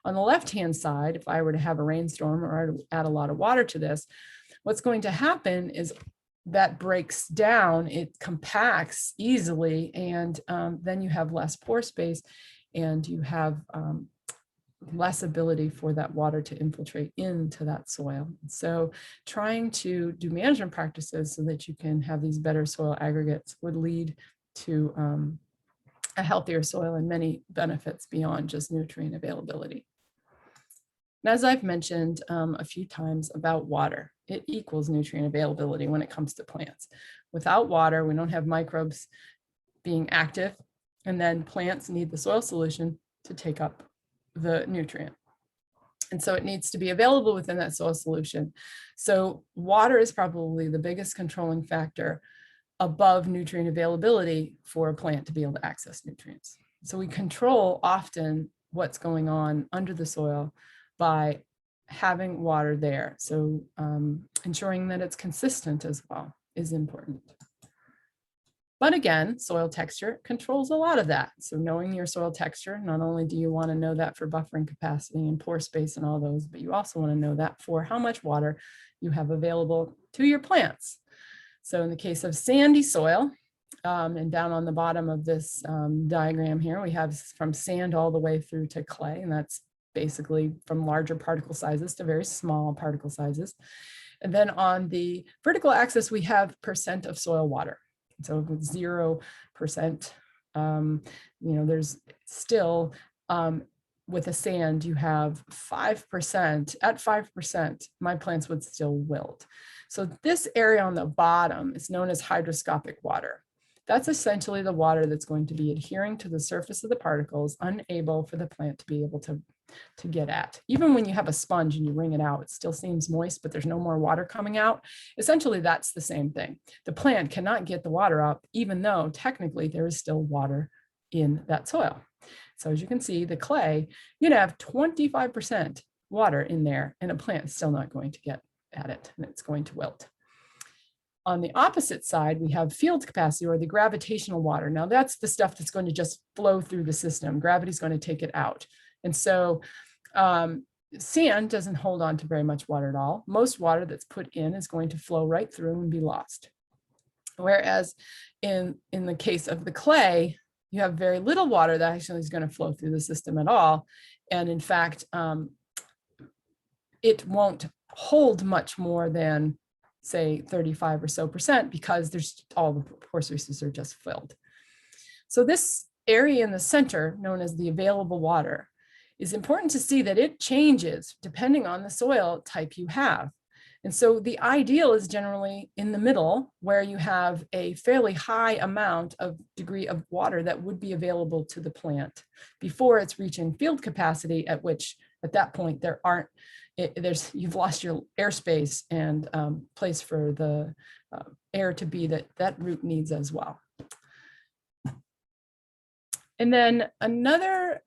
On the left-hand side, if I were to have a rainstorm or add a lot of water to this, what's going to happen is that breaks down, it compacts easily, and then you have less pore space and you have less ability for that water to infiltrate into that soil. So trying to do management practices so that you can have these better soil aggregates would lead to a healthier soil and many benefits beyond just nutrient availability. And as I've mentioned a few times about water, it equals nutrient availability when it comes to plants. Without water, we don't have microbes being active, and then plants need the soil solution to take up the nutrient. And so it needs to be available within that soil solution. So water is probably the biggest controlling factor above nutrient availability for a plant to be able to access nutrients. So we control often what's going on under the soil by having water there. So ensuring that it's consistent as well is important. But again, soil texture controls a lot of that. So knowing your soil texture, not only do you want to know that for buffering capacity and pore space and all those, but you also want to know that for how much water you have available to your plants. So in the case of sandy soil, and down on the bottom of this diagram here, we have from sand all the way through to clay, and that's basically from larger particle sizes to very small particle sizes. And then on the vertical axis, we have percent of soil water. So with 0%, there's still, with a sand, you have 5%. At 5%, my plants would still wilt. So this area on the bottom is known as hygroscopic water. That's essentially the water that's going to be adhering to the surface of the particles, unable for the plant to be able to get at. Even when you have a sponge and you wring it out, it still seems moist, but there's no more water coming out. Essentially, that's the same thing. The plant cannot get the water up, even though technically there is still water in that soil. So as you can see, the clay, you'd have 25% water in there, and a plant is still not going to get at it, and it's going to wilt. On the opposite side, we have field capacity, or the gravitational water. Now that's the stuff that's going to just flow through the system. Gravity's going to take it out. And so sand doesn't hold on to very much water at all. Most water that's put in is going to flow right through and be lost. Whereas in the case of the clay, you have very little water that actually is going to flow through the system at all. And in fact, it won't hold much more than, say, 35% or so, because there's all the pore spaces are just filled. So this area in the center, known as the available water, is important to see that it changes depending on the soil type you have. And so the ideal is generally in the middle, where you have a fairly high amount of degree of water that would be available to the plant before it's reaching field capacity, at which at that point you've lost your airspace and place for the air to be that root needs as well. And then another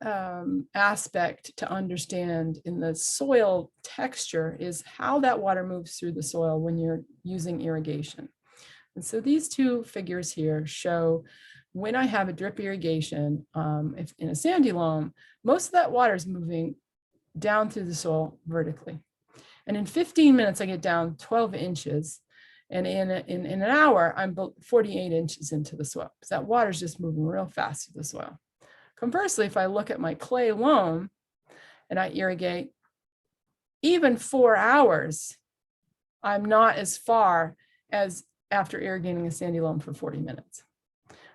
aspect to understand in the soil texture is how that water moves through the soil when you're using irrigation. And so these two figures here show when I have a drip irrigation, if in a sandy loam, most of that water is moving down through the soil vertically. And in 15 minutes, I get down 12 inches. And in an hour, I'm 48 inches into the soil. So that water is just moving real fast through the soil. Conversely, if I look at my clay loam and I irrigate, even 4 hours, I'm not as far as after irrigating a sandy loam for 40 minutes.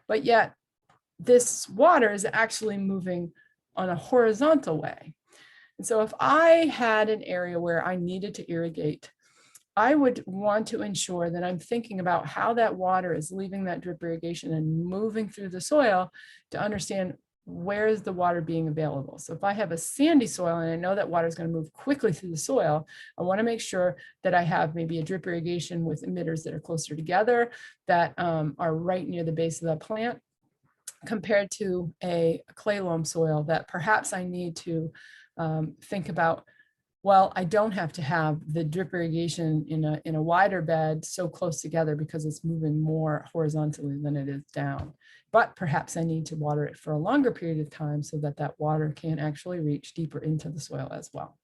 But yet, this water is actually moving on a horizontal way. And so if I had an area where I needed to irrigate, I would want to ensure that I'm thinking about how that water is leaving that drip irrigation and moving through the soil to understand where is the water being available. So if I have a sandy soil and I know that water is going to move quickly through the soil, I want to make sure that I have maybe a drip irrigation with emitters that are closer together, that are right near the base of the plant, compared to a clay loam soil that perhaps I need to think about, well, I don't have to have the drip irrigation in a wider bed so close together because it's moving more horizontally than it is down. But perhaps I need to water it for a longer period of time so that that water can actually reach deeper into the soil as well.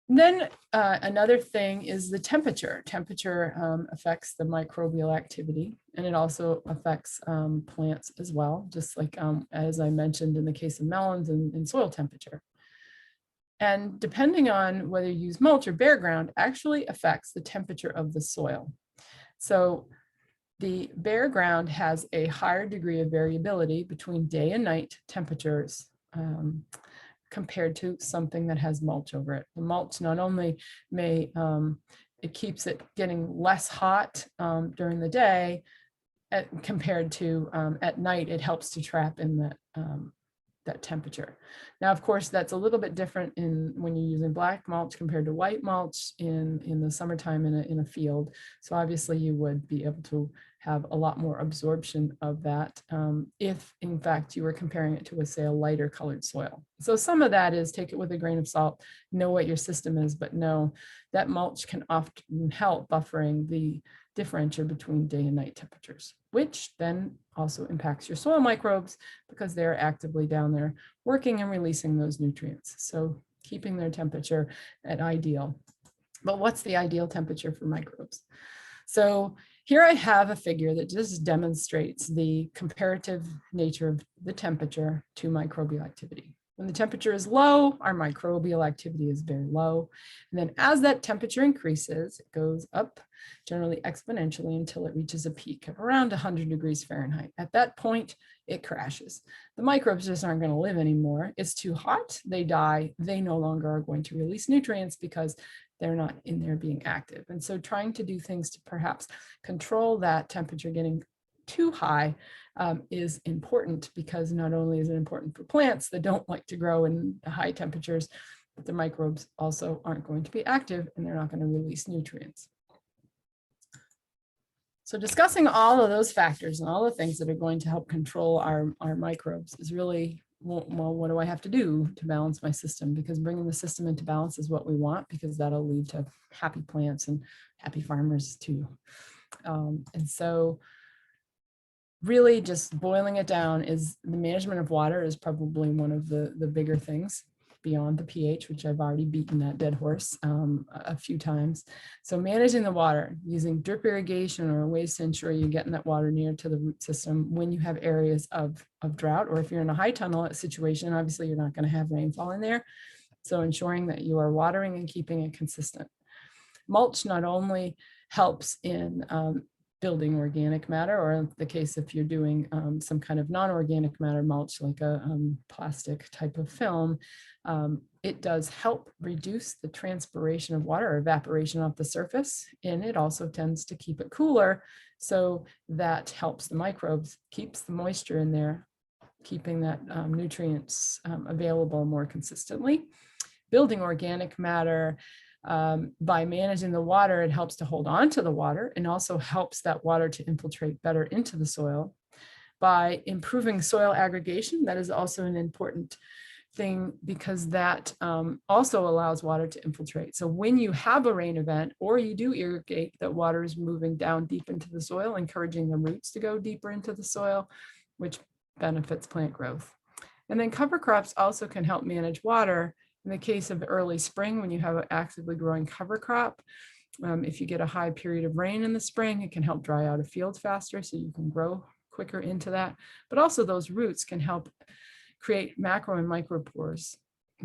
And then another thing is the temperature. Temperature affects the microbial activity, and it also affects plants as well, just like as I mentioned in the case of melons and soil temperature. And depending on whether you use mulch or bare ground, actually affects the temperature of the soil. So the bare ground has a higher degree of variability between day and night temperatures compared to something that has mulch over it. The mulch not only it keeps it getting less hot during the day compared to at night, it helps to trap in that temperature. Now, of course, that's a little bit different when you're using black mulch compared to white mulch in the summertime in a field. So obviously you would be able to have a lot more absorption of that if in fact you were comparing it to, say, a lighter colored soil. So some of that is take it with a grain of salt, know what your system is, but know that mulch can often help buffering the differential between day and night temperatures, which then also impacts your soil microbes because they're actively down there working and releasing those nutrients. So keeping their temperature at ideal. But what's the ideal temperature for microbes? So here I have a figure that just demonstrates the comparative nature of the temperature to microbial activity. When the temperature is low, our microbial activity is very low. And then as that temperature increases, it goes up generally exponentially until it reaches a peak of around 100 degrees Fahrenheit. At that point, it crashes. The microbes just aren't going to live anymore. It's too hot, they die. They no longer are going to release nutrients because they're not in there being active. And so trying to do things to perhaps control that temperature getting too high is important, because not only is it important for plants that don't like to grow in high temperatures, but the microbes also aren't going to be active and they're not going to release nutrients. So discussing all of those factors and all the things that are going to help control our microbes is really well, what do I have to do to balance my system? Because bringing the system into balance is what we want, because that'll lead to happy plants and happy farmers too. And so really just boiling it down is the management of water is probably one of the bigger things beyond the pH, which I've already beaten that dead horse a few times. So managing the water using drip irrigation or ways to ensure you're getting that water near to the root system when you have areas of drought, or if you're in a high tunnel situation, obviously you're not going to have rainfall in there. So ensuring that you are watering and keeping it consistent. Mulch not only helps in building organic matter, or in the case if you're doing some kind of non-organic matter mulch, like a plastic type of film, it does help reduce the transpiration of water or evaporation off the surface, and it also tends to keep it cooler, so that helps the microbes, keeps the moisture in there, keeping that nutrients available more consistently. Building organic matter, by managing the water, it helps to hold on to the water and also helps that water to infiltrate better into the soil. By improving soil aggregation, that is also an important thing, because that also allows water to infiltrate. So when you have a rain event or you do irrigate, that water is moving down deep into the soil, encouraging the roots to go deeper into the soil, which benefits plant growth. And then cover crops also can help manage water. In the case of early spring, when you have an actively growing cover crop, if you get a high period of rain in the spring, it can help dry out a field faster, so you can grow quicker into that. But also those roots can help create macro and micropores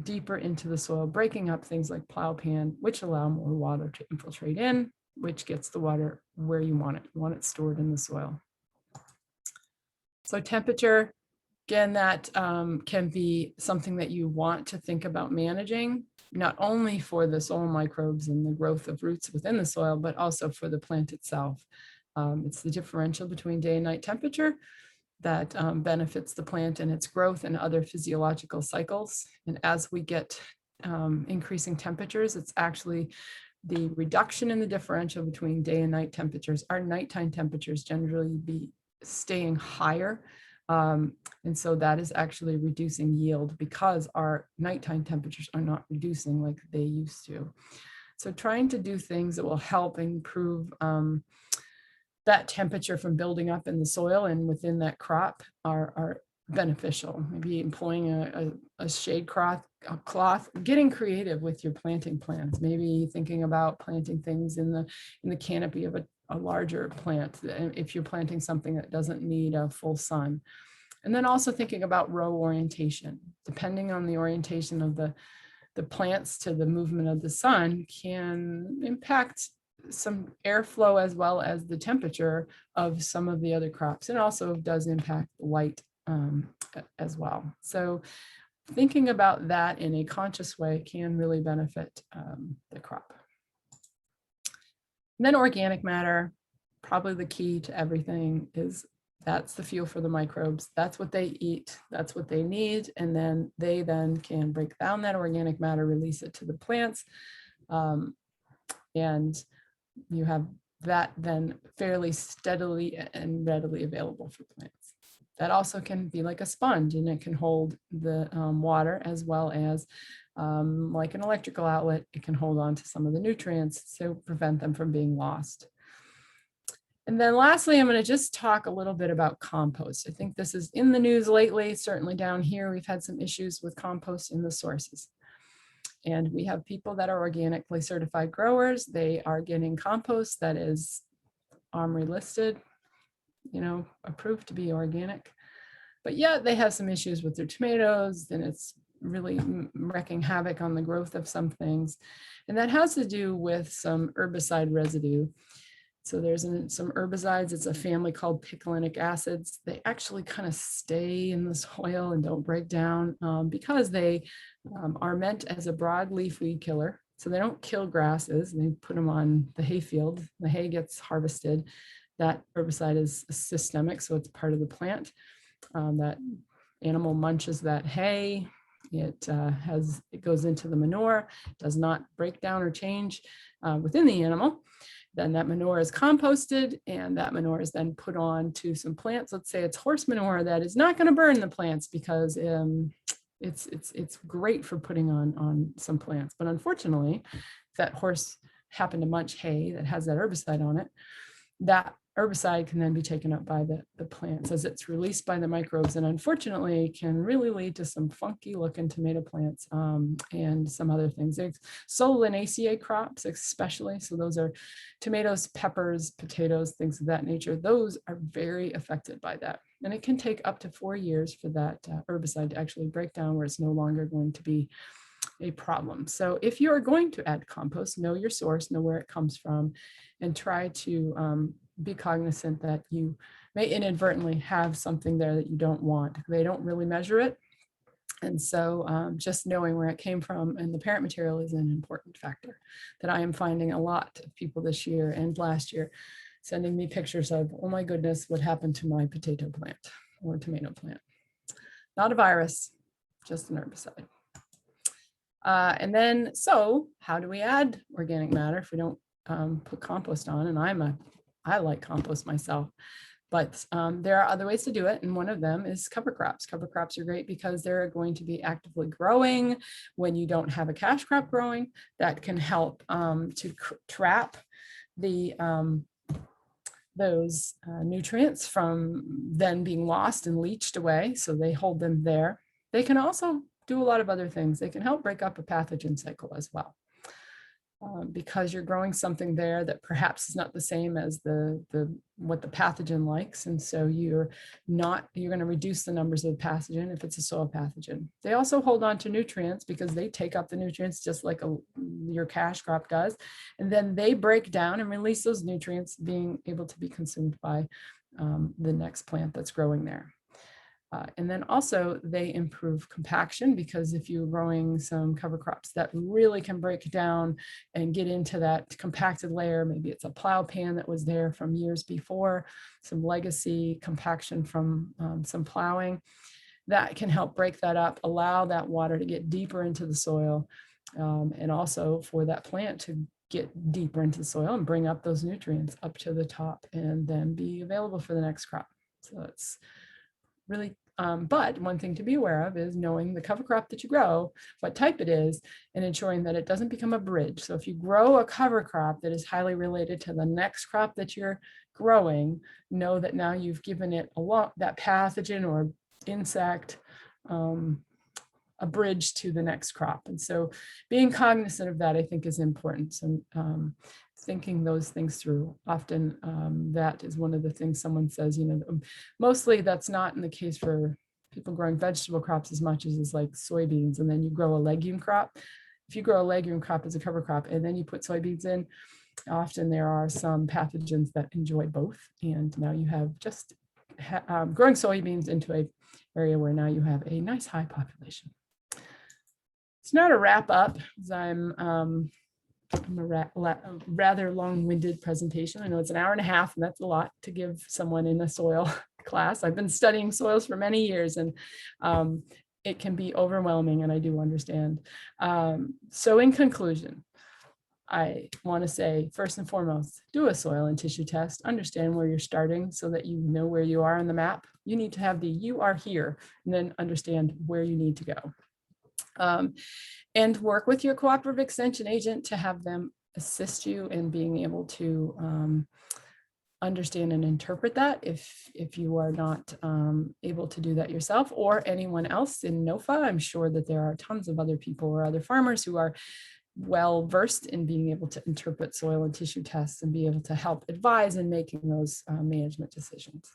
deeper into the soil, breaking up things like plowpan, which allow more water to infiltrate in, which gets the water where you want it. You want it stored in the soil. So temperature, again, that can be something that you want to think about managing, not only for the soil microbes and the growth of roots within the soil, but also for the plant itself. It's the differential between day and night temperature that benefits the plant and its growth and other physiological cycles. And as we get increasing temperatures, it's actually the reduction in the differential between day and night temperatures. Our nighttime temperatures generally be staying higher. And so that is actually reducing yield, because our nighttime temperatures are not reducing like they used to. So trying to do things that will help improve that temperature from building up in the soil and within that crop are beneficial. Maybe employing a shade cloth, getting creative with your planting plans, maybe thinking about planting things in the canopy of a larger plant if you're planting something that doesn't need a full sun. And then also thinking about row orientation, depending on the orientation of the plants to the movement of the sun, can impact some airflow as well as the temperature of some of the other crops, and also does impact light as well. So thinking about that in a conscious way can really benefit the crop. And then organic matter, probably the key to everything, is that's the fuel for the microbes. That's what they eat. That's what they need. And then they then can break down that organic matter, release it to the plants. And you have that then fairly steadily and readily available for plants. That also can be like a sponge, and it can hold the water, as well as like an electrical outlet. It can hold on to some of the nutrients to prevent them from being lost. And then lastly, I'm going to just talk a little bit about compost. I think this is in the news lately. Certainly down here, we've had some issues with compost in the sources. And we have people that are organically certified growers. They are getting compost that is OMRI listed, approved to be organic. But yet they have some issues with their tomatoes, and it's really wreaking havoc on the growth of some things. And that has to do with some herbicide residue. So there's some herbicides. It's a family called picolinic acids. They actually kind of stay in the soil and don't break down because they are meant as a broadleaf weed killer. So they don't kill grasses. They put them on the hayfield. The hay gets harvested. That herbicide is systemic, so it's part of the plant. That animal munches that hay. It goes into the manure, does not break down or change within the animal. Then that manure is composted, and that manure is then put on to some plants. Let's say it's horse manure that is not going to burn the plants because it's great for putting on some plants. But unfortunately, if that horse happened to munch hay that has that herbicide on it, that herbicide can then be taken up by the plants as it's released by the microbes, and unfortunately can really lead to some funky looking tomato plants and some other things. There's Solanaceae crops especially, so those are tomatoes, peppers, potatoes, things of that nature. Those are very affected by that, and it can take up to 4 years for that herbicide to actually break down where it's no longer going to be a problem. So if you're going to add compost, know your source, know where it comes from, and try to be cognizant that you may inadvertently have something there that you don't want. They don't really measure it. And so just knowing where it came from and the parent material is an important factor that I am finding a lot of people this year and last year sending me pictures of, oh my goodness, what happened to my potato plant or tomato plant. Not a virus, just an herbicide. And then, so how do we add organic matter if we don't put compost on? And I like compost myself, but there are other ways to do it. And one of them is cover crops. Cover crops are great because they're going to be actively growing when you don't have a cash crop growing. That can help to trap those nutrients from then being lost and leached away. So they hold them there. They can also do a lot of other things. They can help break up a pathogen cycle as well. Because you're growing something there that perhaps is not the same as what the pathogen likes. And so you're going to reduce the numbers of the pathogen if it's a soil pathogen. They also hold on to nutrients because they take up the nutrients just like your cash crop does. And then they break down and release those nutrients being able to be consumed by the next plant that's growing there. And then also they improve compaction, because if you're growing some cover crops that really can break down and get into that compacted layer, maybe it's a plow pan that was there from years before, some legacy compaction from some plowing, that can help break that up, allow that water to get deeper into the soil, and also for that plant to get deeper into the soil and bring up those nutrients up to the top and then be available for the next crop. So it's really but one thing to be aware of is knowing the cover crop that you grow, what type it is, and ensuring that it doesn't become a bridge. So if you grow a cover crop that is highly related to the next crop that you're growing, know that now you've given it that pathogen or insect a bridge to the next crop. And so being cognizant of that, I think, is important. So thinking those things through. Often that is one of the things someone says, mostly that's not in the case for people growing vegetable crops as much as is like soybeans, and then you grow a legume crop. If you grow a legume crop as a cover crop and then you put soybeans in, often there are some pathogens that enjoy both. And now you have just growing soybeans into an area where now you have a nice high population. It's not a wrap up, as I'm a rather long-winded presentation. I know it's an hour and a half, and that's a lot to give someone in a soil class. I've been studying soils for many years, and it can be overwhelming, and I do understand. So in conclusion, I want to say, first and foremost, do a soil and tissue test, understand where you're starting so that you know where you are on the map. You need to have the "you are here," and then understand where you need to go. And work with your cooperative extension agent to have them assist you in being able to understand and interpret that if you are not able to do that yourself, or anyone else in NOFA. I'm sure that there are tons of other people or other farmers who are well versed in being able to interpret soil and tissue tests and be able to help advise in making those management decisions.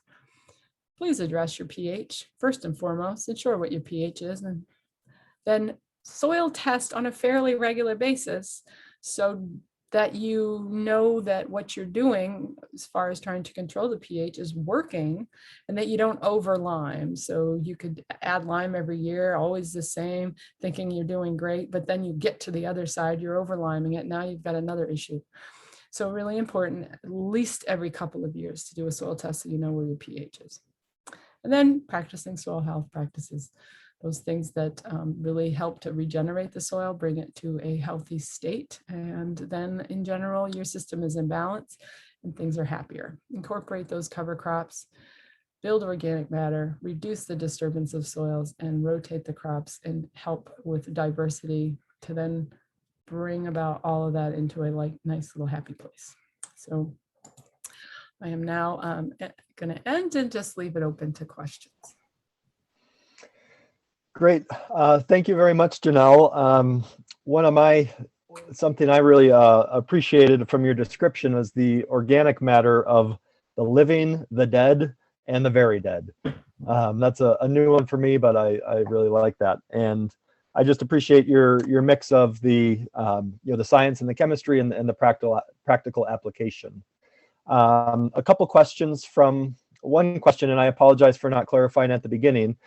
Please address your pH first and foremost. Ensure what your pH is, and then soil test on a fairly regular basis so that you know that what you're doing as far as trying to control the pH is working, and that you don't over lime. So you could add lime every year, always the same, thinking you're doing great, but then you get to the other side, you're over liming it. Now you've got another issue. So really important, at least every couple of years, to do a soil test so you know where your pH is. And then practicing soil health practices. those things that really help to regenerate the soil, bring it to a healthy state. And then in general, your system is in balance and things are happier. Incorporate those cover crops, build organic matter, reduce the disturbance of soils, and rotate the crops and help with diversity to then bring about all of that into a nice little happy place. So I am now going to end and just leave it open to questions. Great. Thank you very much, Janel. Something I really appreciated from your description was the organic matter of the living, the dead, and the very dead. That's a new one for me, but I really like that. And I just appreciate your mix of the the science and the chemistry and the practical application. A couple questions from one question, and I apologize for not clarifying at the beginning.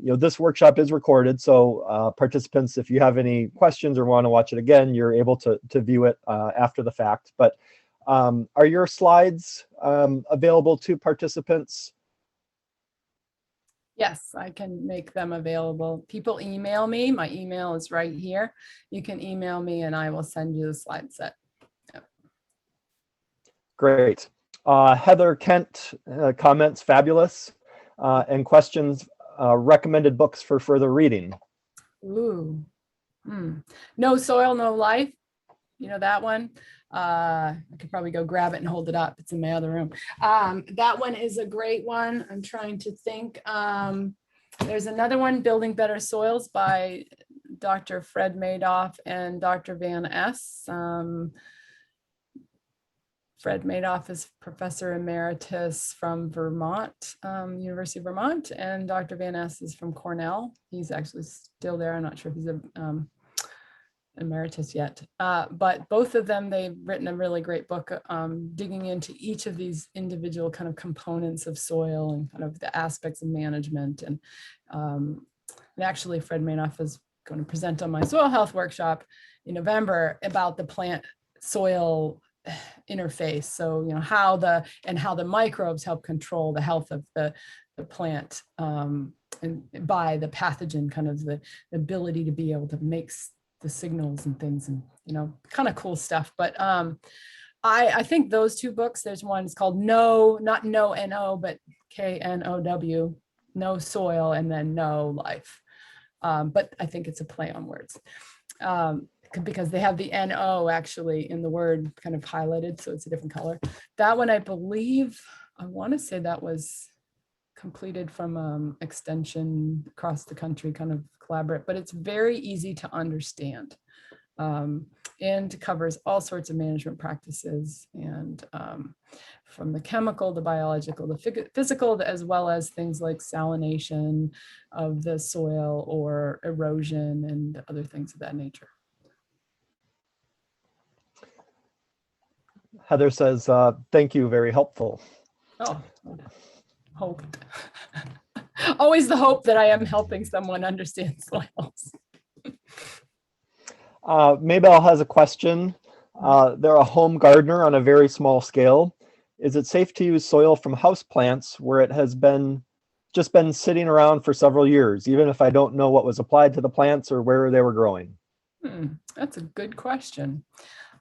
This workshop is recorded, so participants, if you have any questions or want to watch it again, you're able to view it after the fact. But are your slides available to participants? Yes, I can make them available. People email me. My email is right here. You can email me and I will send you the slide set. Yep. Great. Heather Kent comments, fabulous, and questions, recommended books for further reading. Ooh. No Soil, No Life. You know that one? I could probably go grab it and hold it up. It's in my other room. That one is a great one. I'm trying to think. There's another one, Building Better Soils by Dr. Fred Madoff and Dr. Van S. Fred Madoff is professor emeritus from Vermont, University of Vermont, and Dr. Van S is from Cornell. He's actually still there. I'm not sure if he's a emeritus yet, but both of them, they've written a really great book digging into each of these individual kind of components of soil and kind of the aspects of management. And actually Fred Madoff is going to present on my soil health workshop in November about the plant soil interface. So how the microbes help control the health of the plant, and by the pathogen, kind of the ability to be able to make the signals and things, and kind of cool stuff. But I think those two books, there's one, it's called not No N-O, but K-N-O-W, No Soil, and then No Life. But I think it's a play on words, because they have the N-O actually in the word kind of highlighted, so it's a different color. That one, I believe, I want to say that was completed from extension across the country, kind of collaborate, but it's very easy to understand, and covers all sorts of management practices, and from the chemical, the biological, the physical, as well as things like salination of the soil or erosion and other things of that nature. Heather says, thank you, very helpful. Oh, hoped. Always the hope that I am helping someone understand soils. Maybell has a question. They're a home gardener on a very small scale. Is it safe to use soil from houseplants where it has just been sitting around for several years, even if I don't know what was applied to the plants or where they were growing? That's a good question.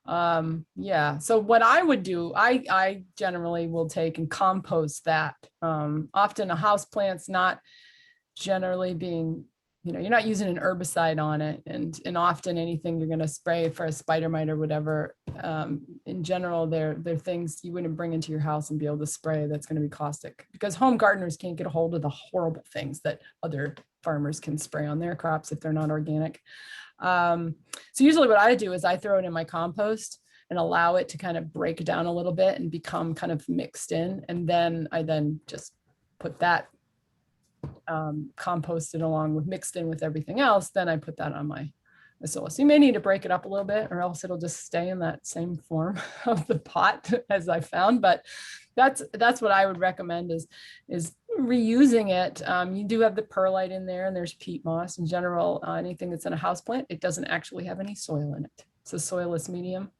Yeah, so what I would do, I generally will take and compost that. Often a house plant's not generally being, you're not using an herbicide on it, and often anything you're going to spray for a spider mite or whatever, in general, they're things you wouldn't bring into your house and be able to spray that's going to be caustic, because home gardeners can't get a hold of the horrible things that other farmers can spray on their crops if they're not organic. So usually what I do is I throw it in my compost and allow it to kind of break down a little bit and become kind of mixed in. And then I just put that composted along with mixed in with everything else. Then I put that on my soil. So you may need to break it up a little bit, or else it'll just stay in that same form of the pot as I found. But that's what I would recommend is reusing it. You do have the perlite in there, and there's peat moss. In general, anything that's in a house plant, it doesn't actually have any soil in it. It's a soilless medium,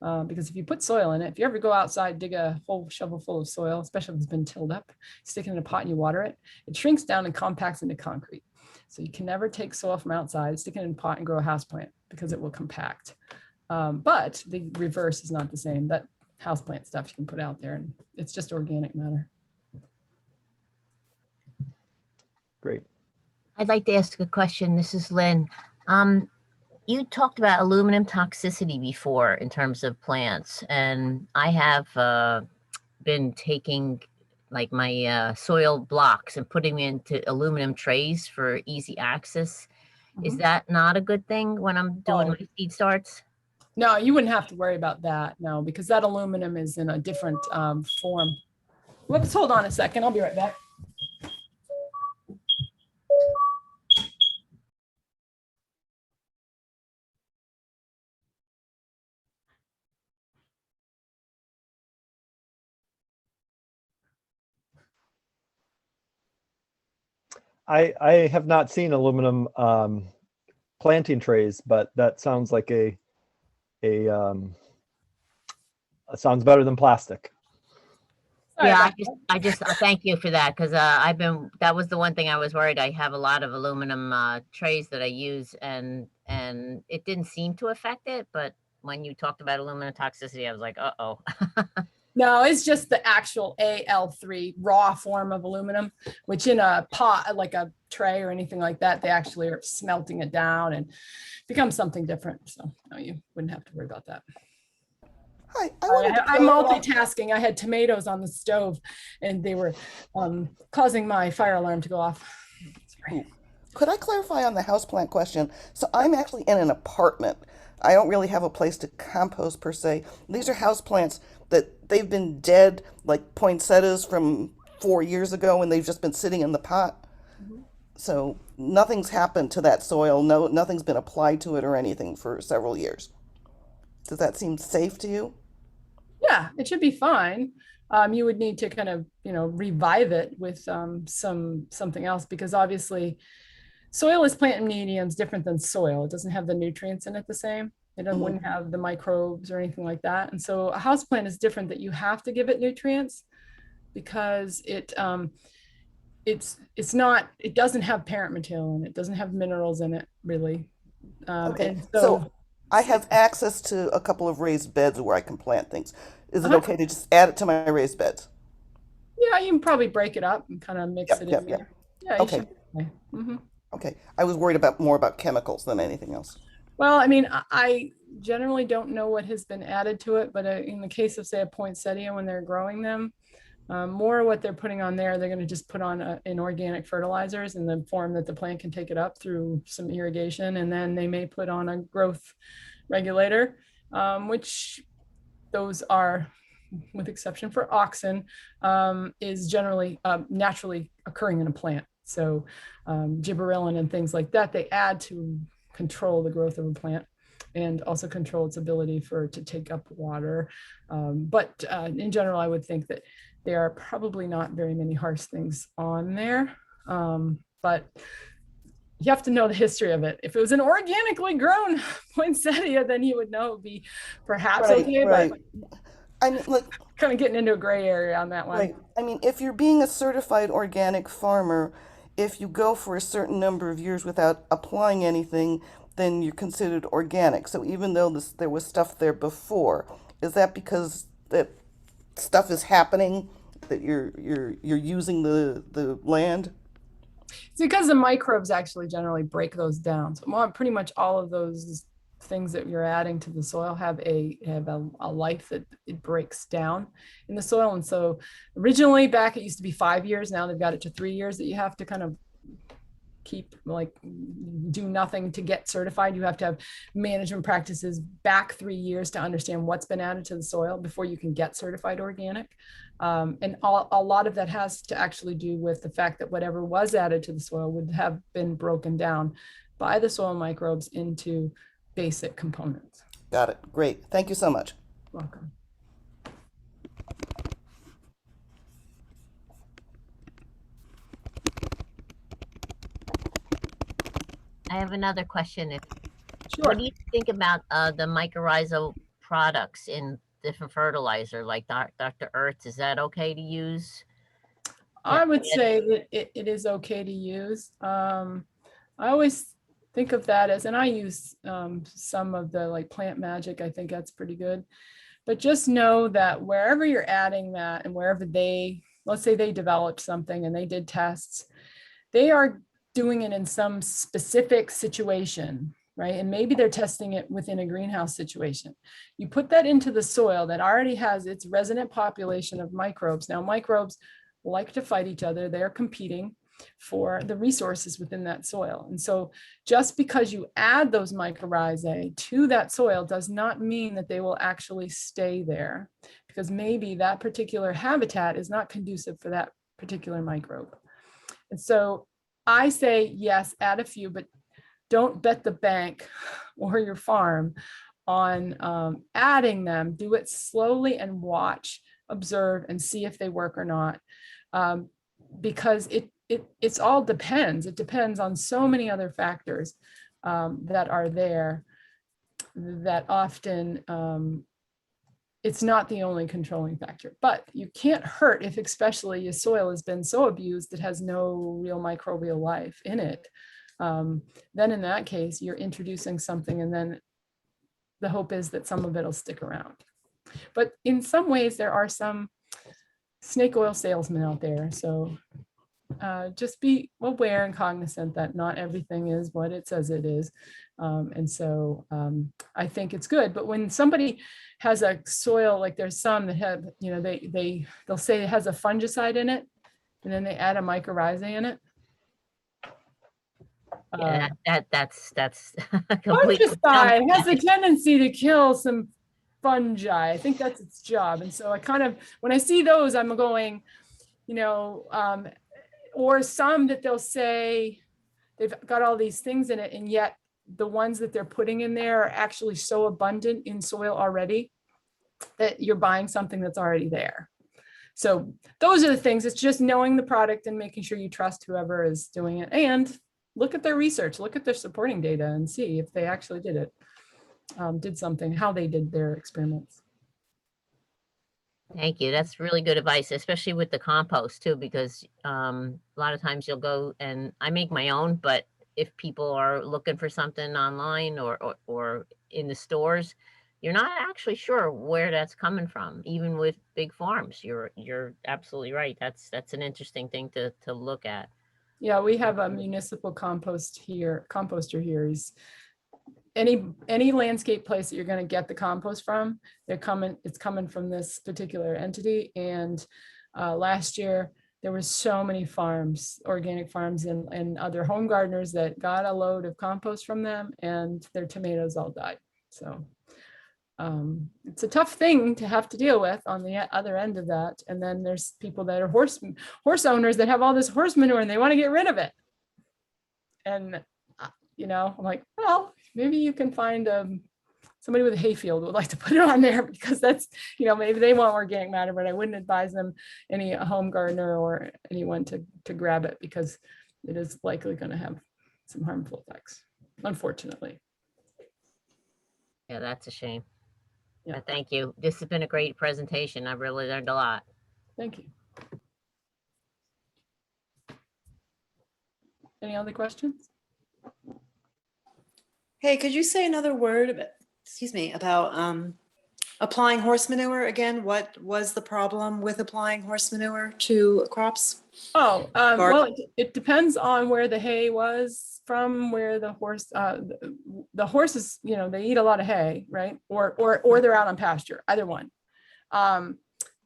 because if you put soil in it, if you ever go outside, dig a whole shovel full of soil, especially if it's been tilled up, stick it in a pot and you water it, it shrinks down and compacts into concrete. So you can never take soil from outside, stick it in a pot and grow a houseplant because it will compact. But the reverse is not the same. That houseplant stuff you can put out there, and it's just organic matter. Great. I'd like to ask a question. This is Lynn. You talked about aluminum toxicity before in terms of plants, and I have been taking like my soil blocks and putting them into aluminum trays for easy access. Is that not a good thing when I'm doing my seed starts? No, you wouldn't have to worry about that. No, because that aluminum is in a different form. Whoops, hold on a second. I'll be right back. I have not seen aluminum planting trays, but that sounds like sounds better than plastic. Yeah, I just thank you for that, because that was the one thing I was worried. I have a lot of aluminum trays that I use, and it didn't seem to affect it, but when you talked about aluminum toxicity, I was like, uh-oh. No, it's just the actual Al3 raw form of aluminum, which in a pot, like a tray or anything like that, they actually are smelting it down and become something different. So no, you wouldn't have to worry about that. Hi, I'm multitasking. I had tomatoes on the stove and they were causing my fire alarm to go off. Sorry. Could I clarify on the houseplant question? So I'm actually in an apartment. I don't really have a place to compost per se. These are houseplants that they've been dead, like poinsettias from 4 years ago, and they've just been sitting in the pot. So nothing's happened to that soil. Nothing's been applied to it or anything for several years. Does that seem safe to you? Yeah, it should be fine. You would need to kind of, revive it with something else, because obviously soil is plant mediums different than soil. It doesn't have the nutrients in it the same. It wouldn't have the microbes or anything like that. And so a houseplant is different, that you have to give it nutrients because it doesn't have parent material in it. It doesn't have minerals in it really. Okay, And so I have access to a couple of raised beds where I can plant things. Is it okay to just add it to my raised beds? Yeah, you can probably break it up and kind of mix it in there. Yeah, you Okay. should. Okay, I was worried more about chemicals than anything else. Well, I mean, I generally don't know what has been added to it, but in the case of, say, a poinsettia, when they're growing them, more what they're putting on there, they're going to just put on inorganic fertilizers in the form that the plant can take it up through some irrigation, and then they may put on a growth regulator, which those are, with exception for auxin, is generally naturally occurring in a plant. So gibberellin and things like that, they add to control the growth of a plant and also control its ability to take up water. But in general, I would think that there are probably not very many harsh things on there. But you have to know the history of it. If it was an organically grown poinsettia, then you would know it would be perhaps okay. But I mean, like, kind of getting into a gray area on that one. Right. I mean, if you're being a certified organic farmer, if you go for a certain number of years without applying anything, then you're considered organic. So even though there was stuff there before, is that because that stuff is happening, that you're using the land? It's because the microbes actually generally break those down. So pretty much all of those things that you're adding to the soil have a life that it breaks down in the soil. And so originally back, it used to be 5 years. Now they've got it to 3 years that you have to kind of keep, like, do nothing to get certified. You have to have management practices back 3 years to understand what's been added to the soil before you can get certified organic. And a lot of that has to actually do with the fact that whatever was added to the soil would have been broken down by the soil microbes into basic components. Got it. Great. Thank you so much. Welcome. I have another question. Sure. What do you think about the mycorrhizal products in different fertilizer, like Dr. Earth's? Is that okay to use? I would say that it is okay to use. I always think of that as, and I use some of the like Plant Magic. I think that's pretty good. But just know that wherever you're adding that and wherever let's say they developed something and they did tests, they are doing it in some specific situation, right? And maybe they're testing it within a greenhouse situation. You put that into the soil that already has its resident population of microbes. Now, microbes like to fight each other. They're competing for the resources within that soil. And so just because you add those mycorrhizae to that soil does not mean that they will actually stay there, because maybe that particular habitat is not conducive for that particular microbe. And so I say, yes, add a few, but don't bet the bank or your farm on adding them. Do it slowly and watch, observe, and see if they work or not. Because it's all depends. It depends on so many other factors that are there that often it's not the only controlling factor. But you can't hurt if especially your soil has been so abused it has no real microbial life in it. Then in that case, you're introducing something, and then the hope is that some of it will stick around. But in some ways, there are some snake oil salesmen out there. So just be aware and cognizant that not everything is what it says it is. And so I think it's good. But when somebody has a soil, like there's some that have, you know, they'll say it has a fungicide in it, and then they add a mycorrhizae in it. Yeah, that's completely fungicide has a tendency to kill some fungi. I think that's its job. And so I kind of, when I see those, I'm going, you know, or some that they'll say they've got all these things in it, and yet the ones that they're putting in there are actually so abundant in soil already that you're buying something that's already there. So those are the things. It's just knowing the product and making sure you trust whoever is doing it, and look at their research, look at their supporting data and see if they actually did it, did something, how they did their experiments. Thank you. That's really good advice, especially with the compost too, because a lot of times you'll go, and I make my own, but if people are looking for something online or in the stores, you're not actually sure where that's coming from, even with big farms. You're absolutely right. That's an interesting thing to look at. Yeah, we have a municipal composter here. He's any landscape place that you're going to get the compost from, it's coming from this particular entity. And last year there were so many farms, organic farms and other home gardeners that got a load of compost from them, and their tomatoes all died. So it's a tough thing to have to deal with on the other end of that. And then there's people that are horse owners that have all this horse manure and they want to get rid of it. And you know, I'm like, well, maybe you can find somebody with a hayfield would like to put it on there, because that's, you know, maybe they want organic matter, but I wouldn't advise them, any home gardener or anyone, to grab it, because it is likely going to have some harmful effects, unfortunately. Yeah, that's a shame. Yeah. Thank you. This has been a great presentation. I've really learned a lot. Thank you. Any other questions? Hey, could you say another word about applying horse manure again? What was the problem with applying horse manure to crops? Oh, well, it depends on where the hay was from, where the horses, you know, they eat a lot of hay, right? Or they're out on pasture, either one.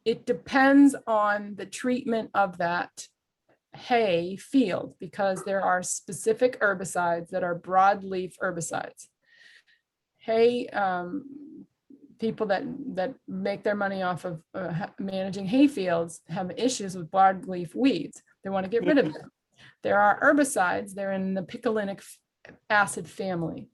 It depends on the treatment of that hay field, because there are specific herbicides that are broadleaf herbicides. Hay, people that make their money off of managing hay fields have issues with broadleaf weeds. They want to get rid of them. There are herbicides, they're in the picolinic acid family,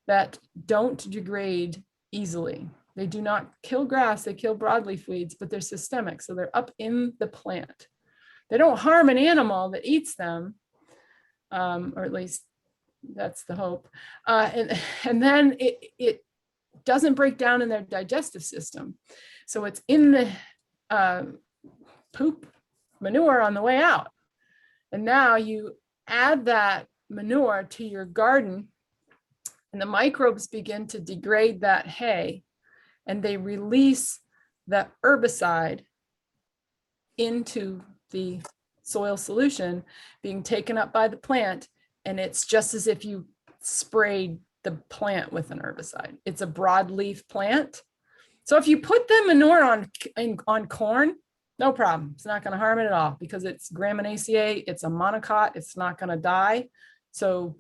that don't degrade easily. They do not kill grass, they kill broadleaf weeds, but they're systemic, so they're up in the plant. They don't harm an animal that eats them, or at least that's the hope. And then it doesn't break down in their digestive system. So it's in the poop manure on the way out. And now you add that manure to your garden, and the microbes begin to degrade that hay, and they release the herbicide into the soil solution, being taken up by the plant, and it's just as if you sprayed the plant with an herbicide. It's a broadleaf plant. So if you put the manure on corn, no problem. It's not going to harm it at all because it's Gramineaceae. It's a monocot. It's not going to die. So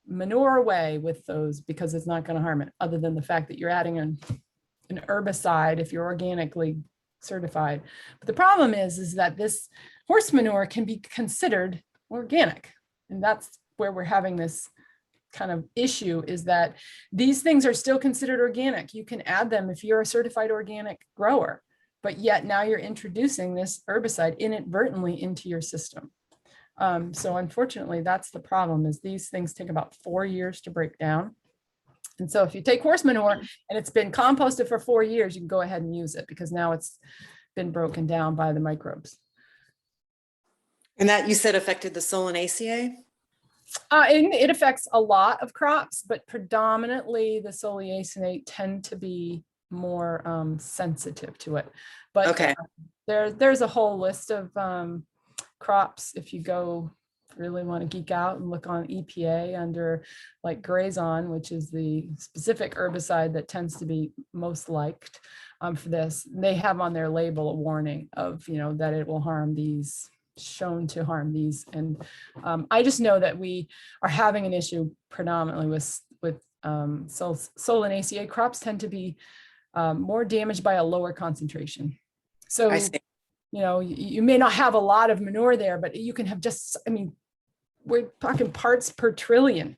manure away with those because it's not going to harm it, other than the fact that you're adding an herbicide if you're organically certified. But the problem is that this horse manure can be considered organic. And that's where we're having this kind of issue, is that these things are still considered organic. You can add them if you're a certified organic grower, but yet now you're introducing this herbicide inadvertently into your system. So unfortunately, that's the problem, is these things take about 4 years to break down. And so if you take horse manure and it's been composted for 4 years, you can go ahead and use it because now it's been broken down by the microbes. And that you said affected the Solanaceae? It affects a lot of crops, but predominantly the Solanaceae tend to be more sensitive to it. But Okay. There's a whole list of crops. If you go really want to geek out and look on EPA under like Grazon, which is the specific herbicide that tends to be most liked for this, they have on their label a warning of, that it will harm these, shown to harm these. And I just know that we are having an issue predominantly with Solanaceae. Crops tend to be more damaged by a lower concentration. So, I see. you may not have a lot of manure there, but you can have just, we're talking parts per trillion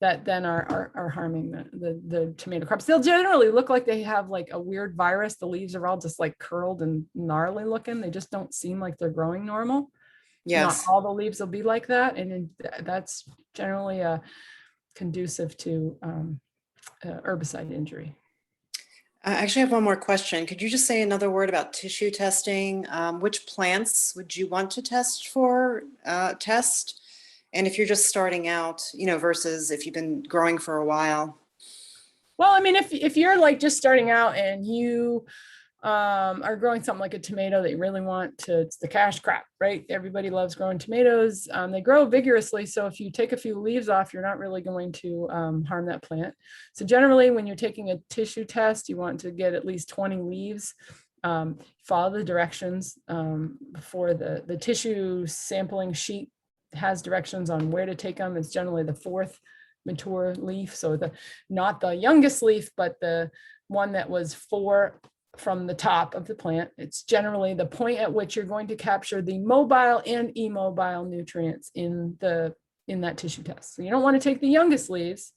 that then are harming the tomato crops. They'll generally look like they have like a weird virus. The leaves are all just like curled and gnarly looking. They just don't seem like they're growing normal. Yes. Not all the leaves will be like that. And that's generally conducive to herbicide injury. I actually have one more question. Could you just say another word about tissue testing? Which plants would you want to test for, And if you're just starting out, versus if you've been growing for a while? Well, if you're like just starting out and you are growing something like a tomato that you really want to, it's the cash crop, right? Everybody loves growing tomatoes. They grow vigorously. So if you take a few leaves off, you're not really going to harm that plant. So generally, when you're taking a tissue test, you want to get at least 20 leaves. Follow the directions for the tissue sampling sheet has directions on where to take them. It's generally the 4th mature leaf. So not the youngest leaf, but the one that was 4 from the top of the plant. It's generally the point at which you're going to capture the mobile and immobile nutrients in that tissue test. So you don't want to take the youngest leaves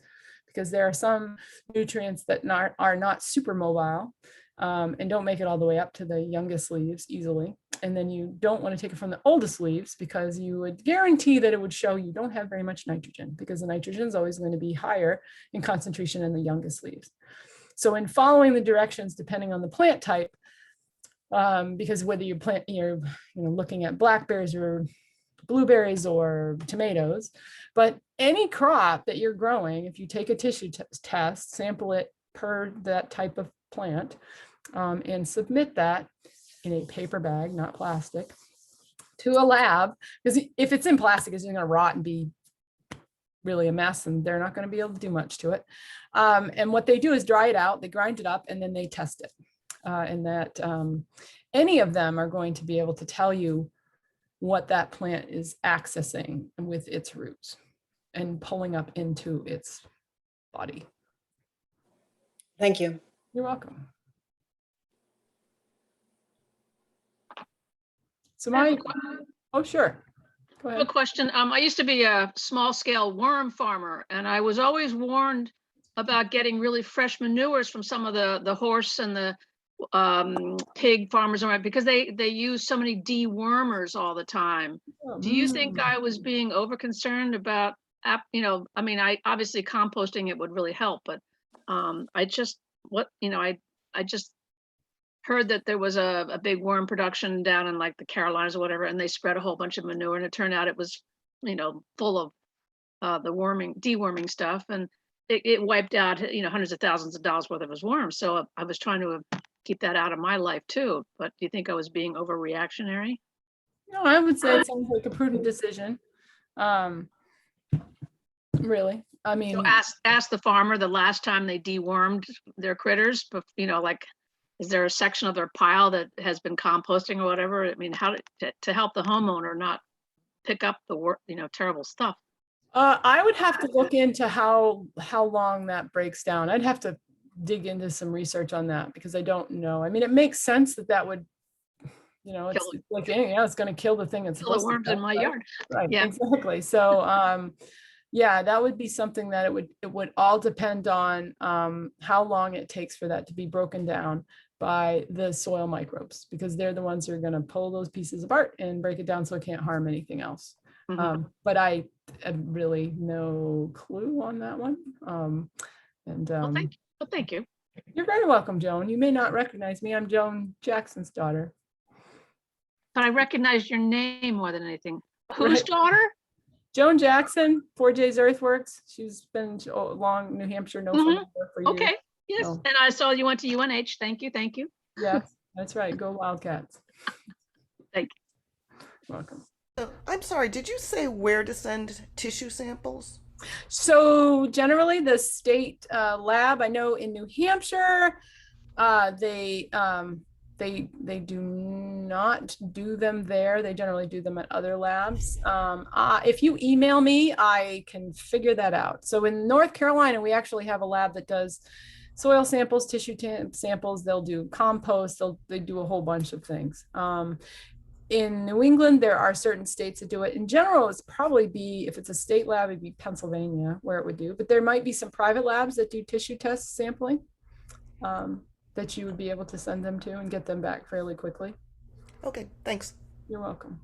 because there are some nutrients that are not super mobile and don't make it all the way up to the youngest leaves easily. And then you don't want to take it from the oldest leaves because you would guarantee that it would show you don't have very much nitrogen, because the nitrogen is always going to be higher in concentration in the youngest leaves. So in following the directions, depending on the plant type, because whether you're looking at blackberries or blueberries or tomatoes, but any crop that you're growing, if you take a tissue test, sample it per that type of plant, and submit that in a paper bag, not plastic, to a lab, because if it's in plastic, it's going to rot and be really a mess, and they're not going to be able to do much to it. And what they do is dry it out, they grind it up, and then they test it. And that any of them are going to be able to tell you what that plant is accessing with its roots and pulling up into its body. Thank you. You're welcome. So oh, sure. Go ahead. A question. I used to be a small scale worm farmer, and I was always warned about getting really fresh manures from some of the horse and the pig farmers, because they use so many dewormers all the time. Do you think I was being over concerned about, I obviously composting it would really help, but I just heard that there was a big worm production down in like the Carolinas or whatever, and they spread a whole bunch of manure, and it turned out it was, full of the deworming stuff, and it wiped out, hundreds of thousands of dollars worth of his worms. So I was trying to keep that out of my life too. But do you think I was being overreactionary? No, I would say it sounds like a prudent decision. Really, I mean, So ask the farmer the last time they dewormed their critters, but like, is there a section of their pile that has been composting or whatever? I mean, how to help the homeowner not pick up the terrible stuff. I would have to look into how long that breaks down. I'd have to dig into some research on that because I don't know. I mean, it makes sense that would, it's like anything else, it's going to kill the thing. It's kill the worms in my yard. Right. Yeah. Exactly. So, yeah, that would be something that it would all depend on how long it takes for that to be broken down by the soil microbes, because they're the ones who are going to pull those pieces apart and break it down so it can't harm anything else. But I have really no clue on that one. Well, thank you. You're very welcome, Joan. You may not recognize me. I'm Joan Jackson's daughter. But I recognized your name more than anything. Whose daughter? Joan Jackson, 4J's Earthworks. She's been long New Hampshire NOFA for years. Okay. Yes. So, and I saw you went to UNH. Thank you. yes, that's right. Go Wildcats. Thank you. Welcome. I'm sorry, did you say where to send tissue samples? So generally the state lab, I know in New Hampshire, they do not do them there. They generally do them at other labs. If you email me, I can figure that out. So in North Carolina, we actually have a lab that does soil samples, tissue samples. They'll do compost. They do a whole bunch of things. In New England, there are certain states that do it. In general, it's probably if it's a state lab, it'd be Pennsylvania where it would do, but there might be some private labs that do tissue test sampling that you would be able to send them to and get them back fairly quickly. Okay, thanks. You're welcome.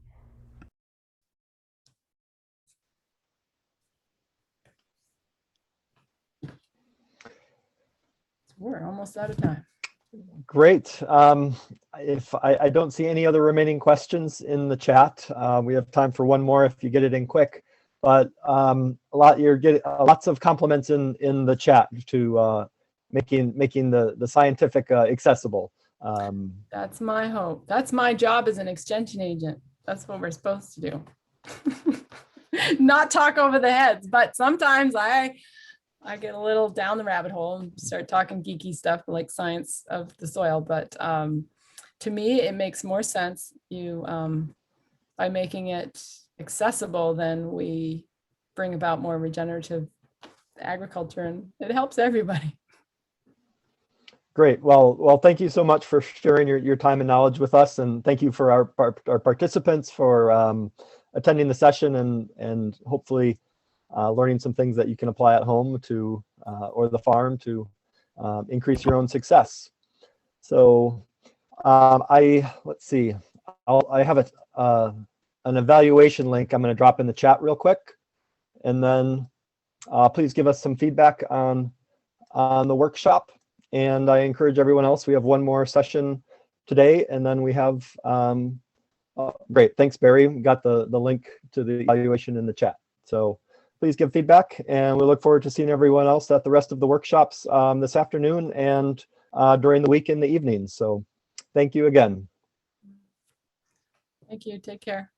We're almost out of time. Great. If I don't see any other remaining questions in the chat, we have time for one more if you get it in quick. But you're getting lots of compliments in the chat to making the scientific accessible. That's my hope. That's my job as an extension agent. That's what we're supposed to do. Not talk over the heads, but sometimes I get a little down the rabbit hole and start talking geeky stuff like science of the soil. But to me, it makes more sense by making it accessible, then we bring about more regenerative agriculture and it helps everybody. Great. Well, thank you so much for sharing your time and knowledge with us. And thank you for our participants for attending the session and hopefully learning some things that you can apply at home to or the farm to increase your own success. So let's see, I have an evaluation link I'm going to drop in the chat real quick, and then please give us some feedback on the workshop. And I encourage everyone else, we have one more session today, and then we have great, thanks Barry, we got the link to the evaluation in the chat. So please give feedback, and we look forward to seeing everyone else at the rest of the workshops this afternoon and during the week in the evenings. So thank you again. Thank you. Take care.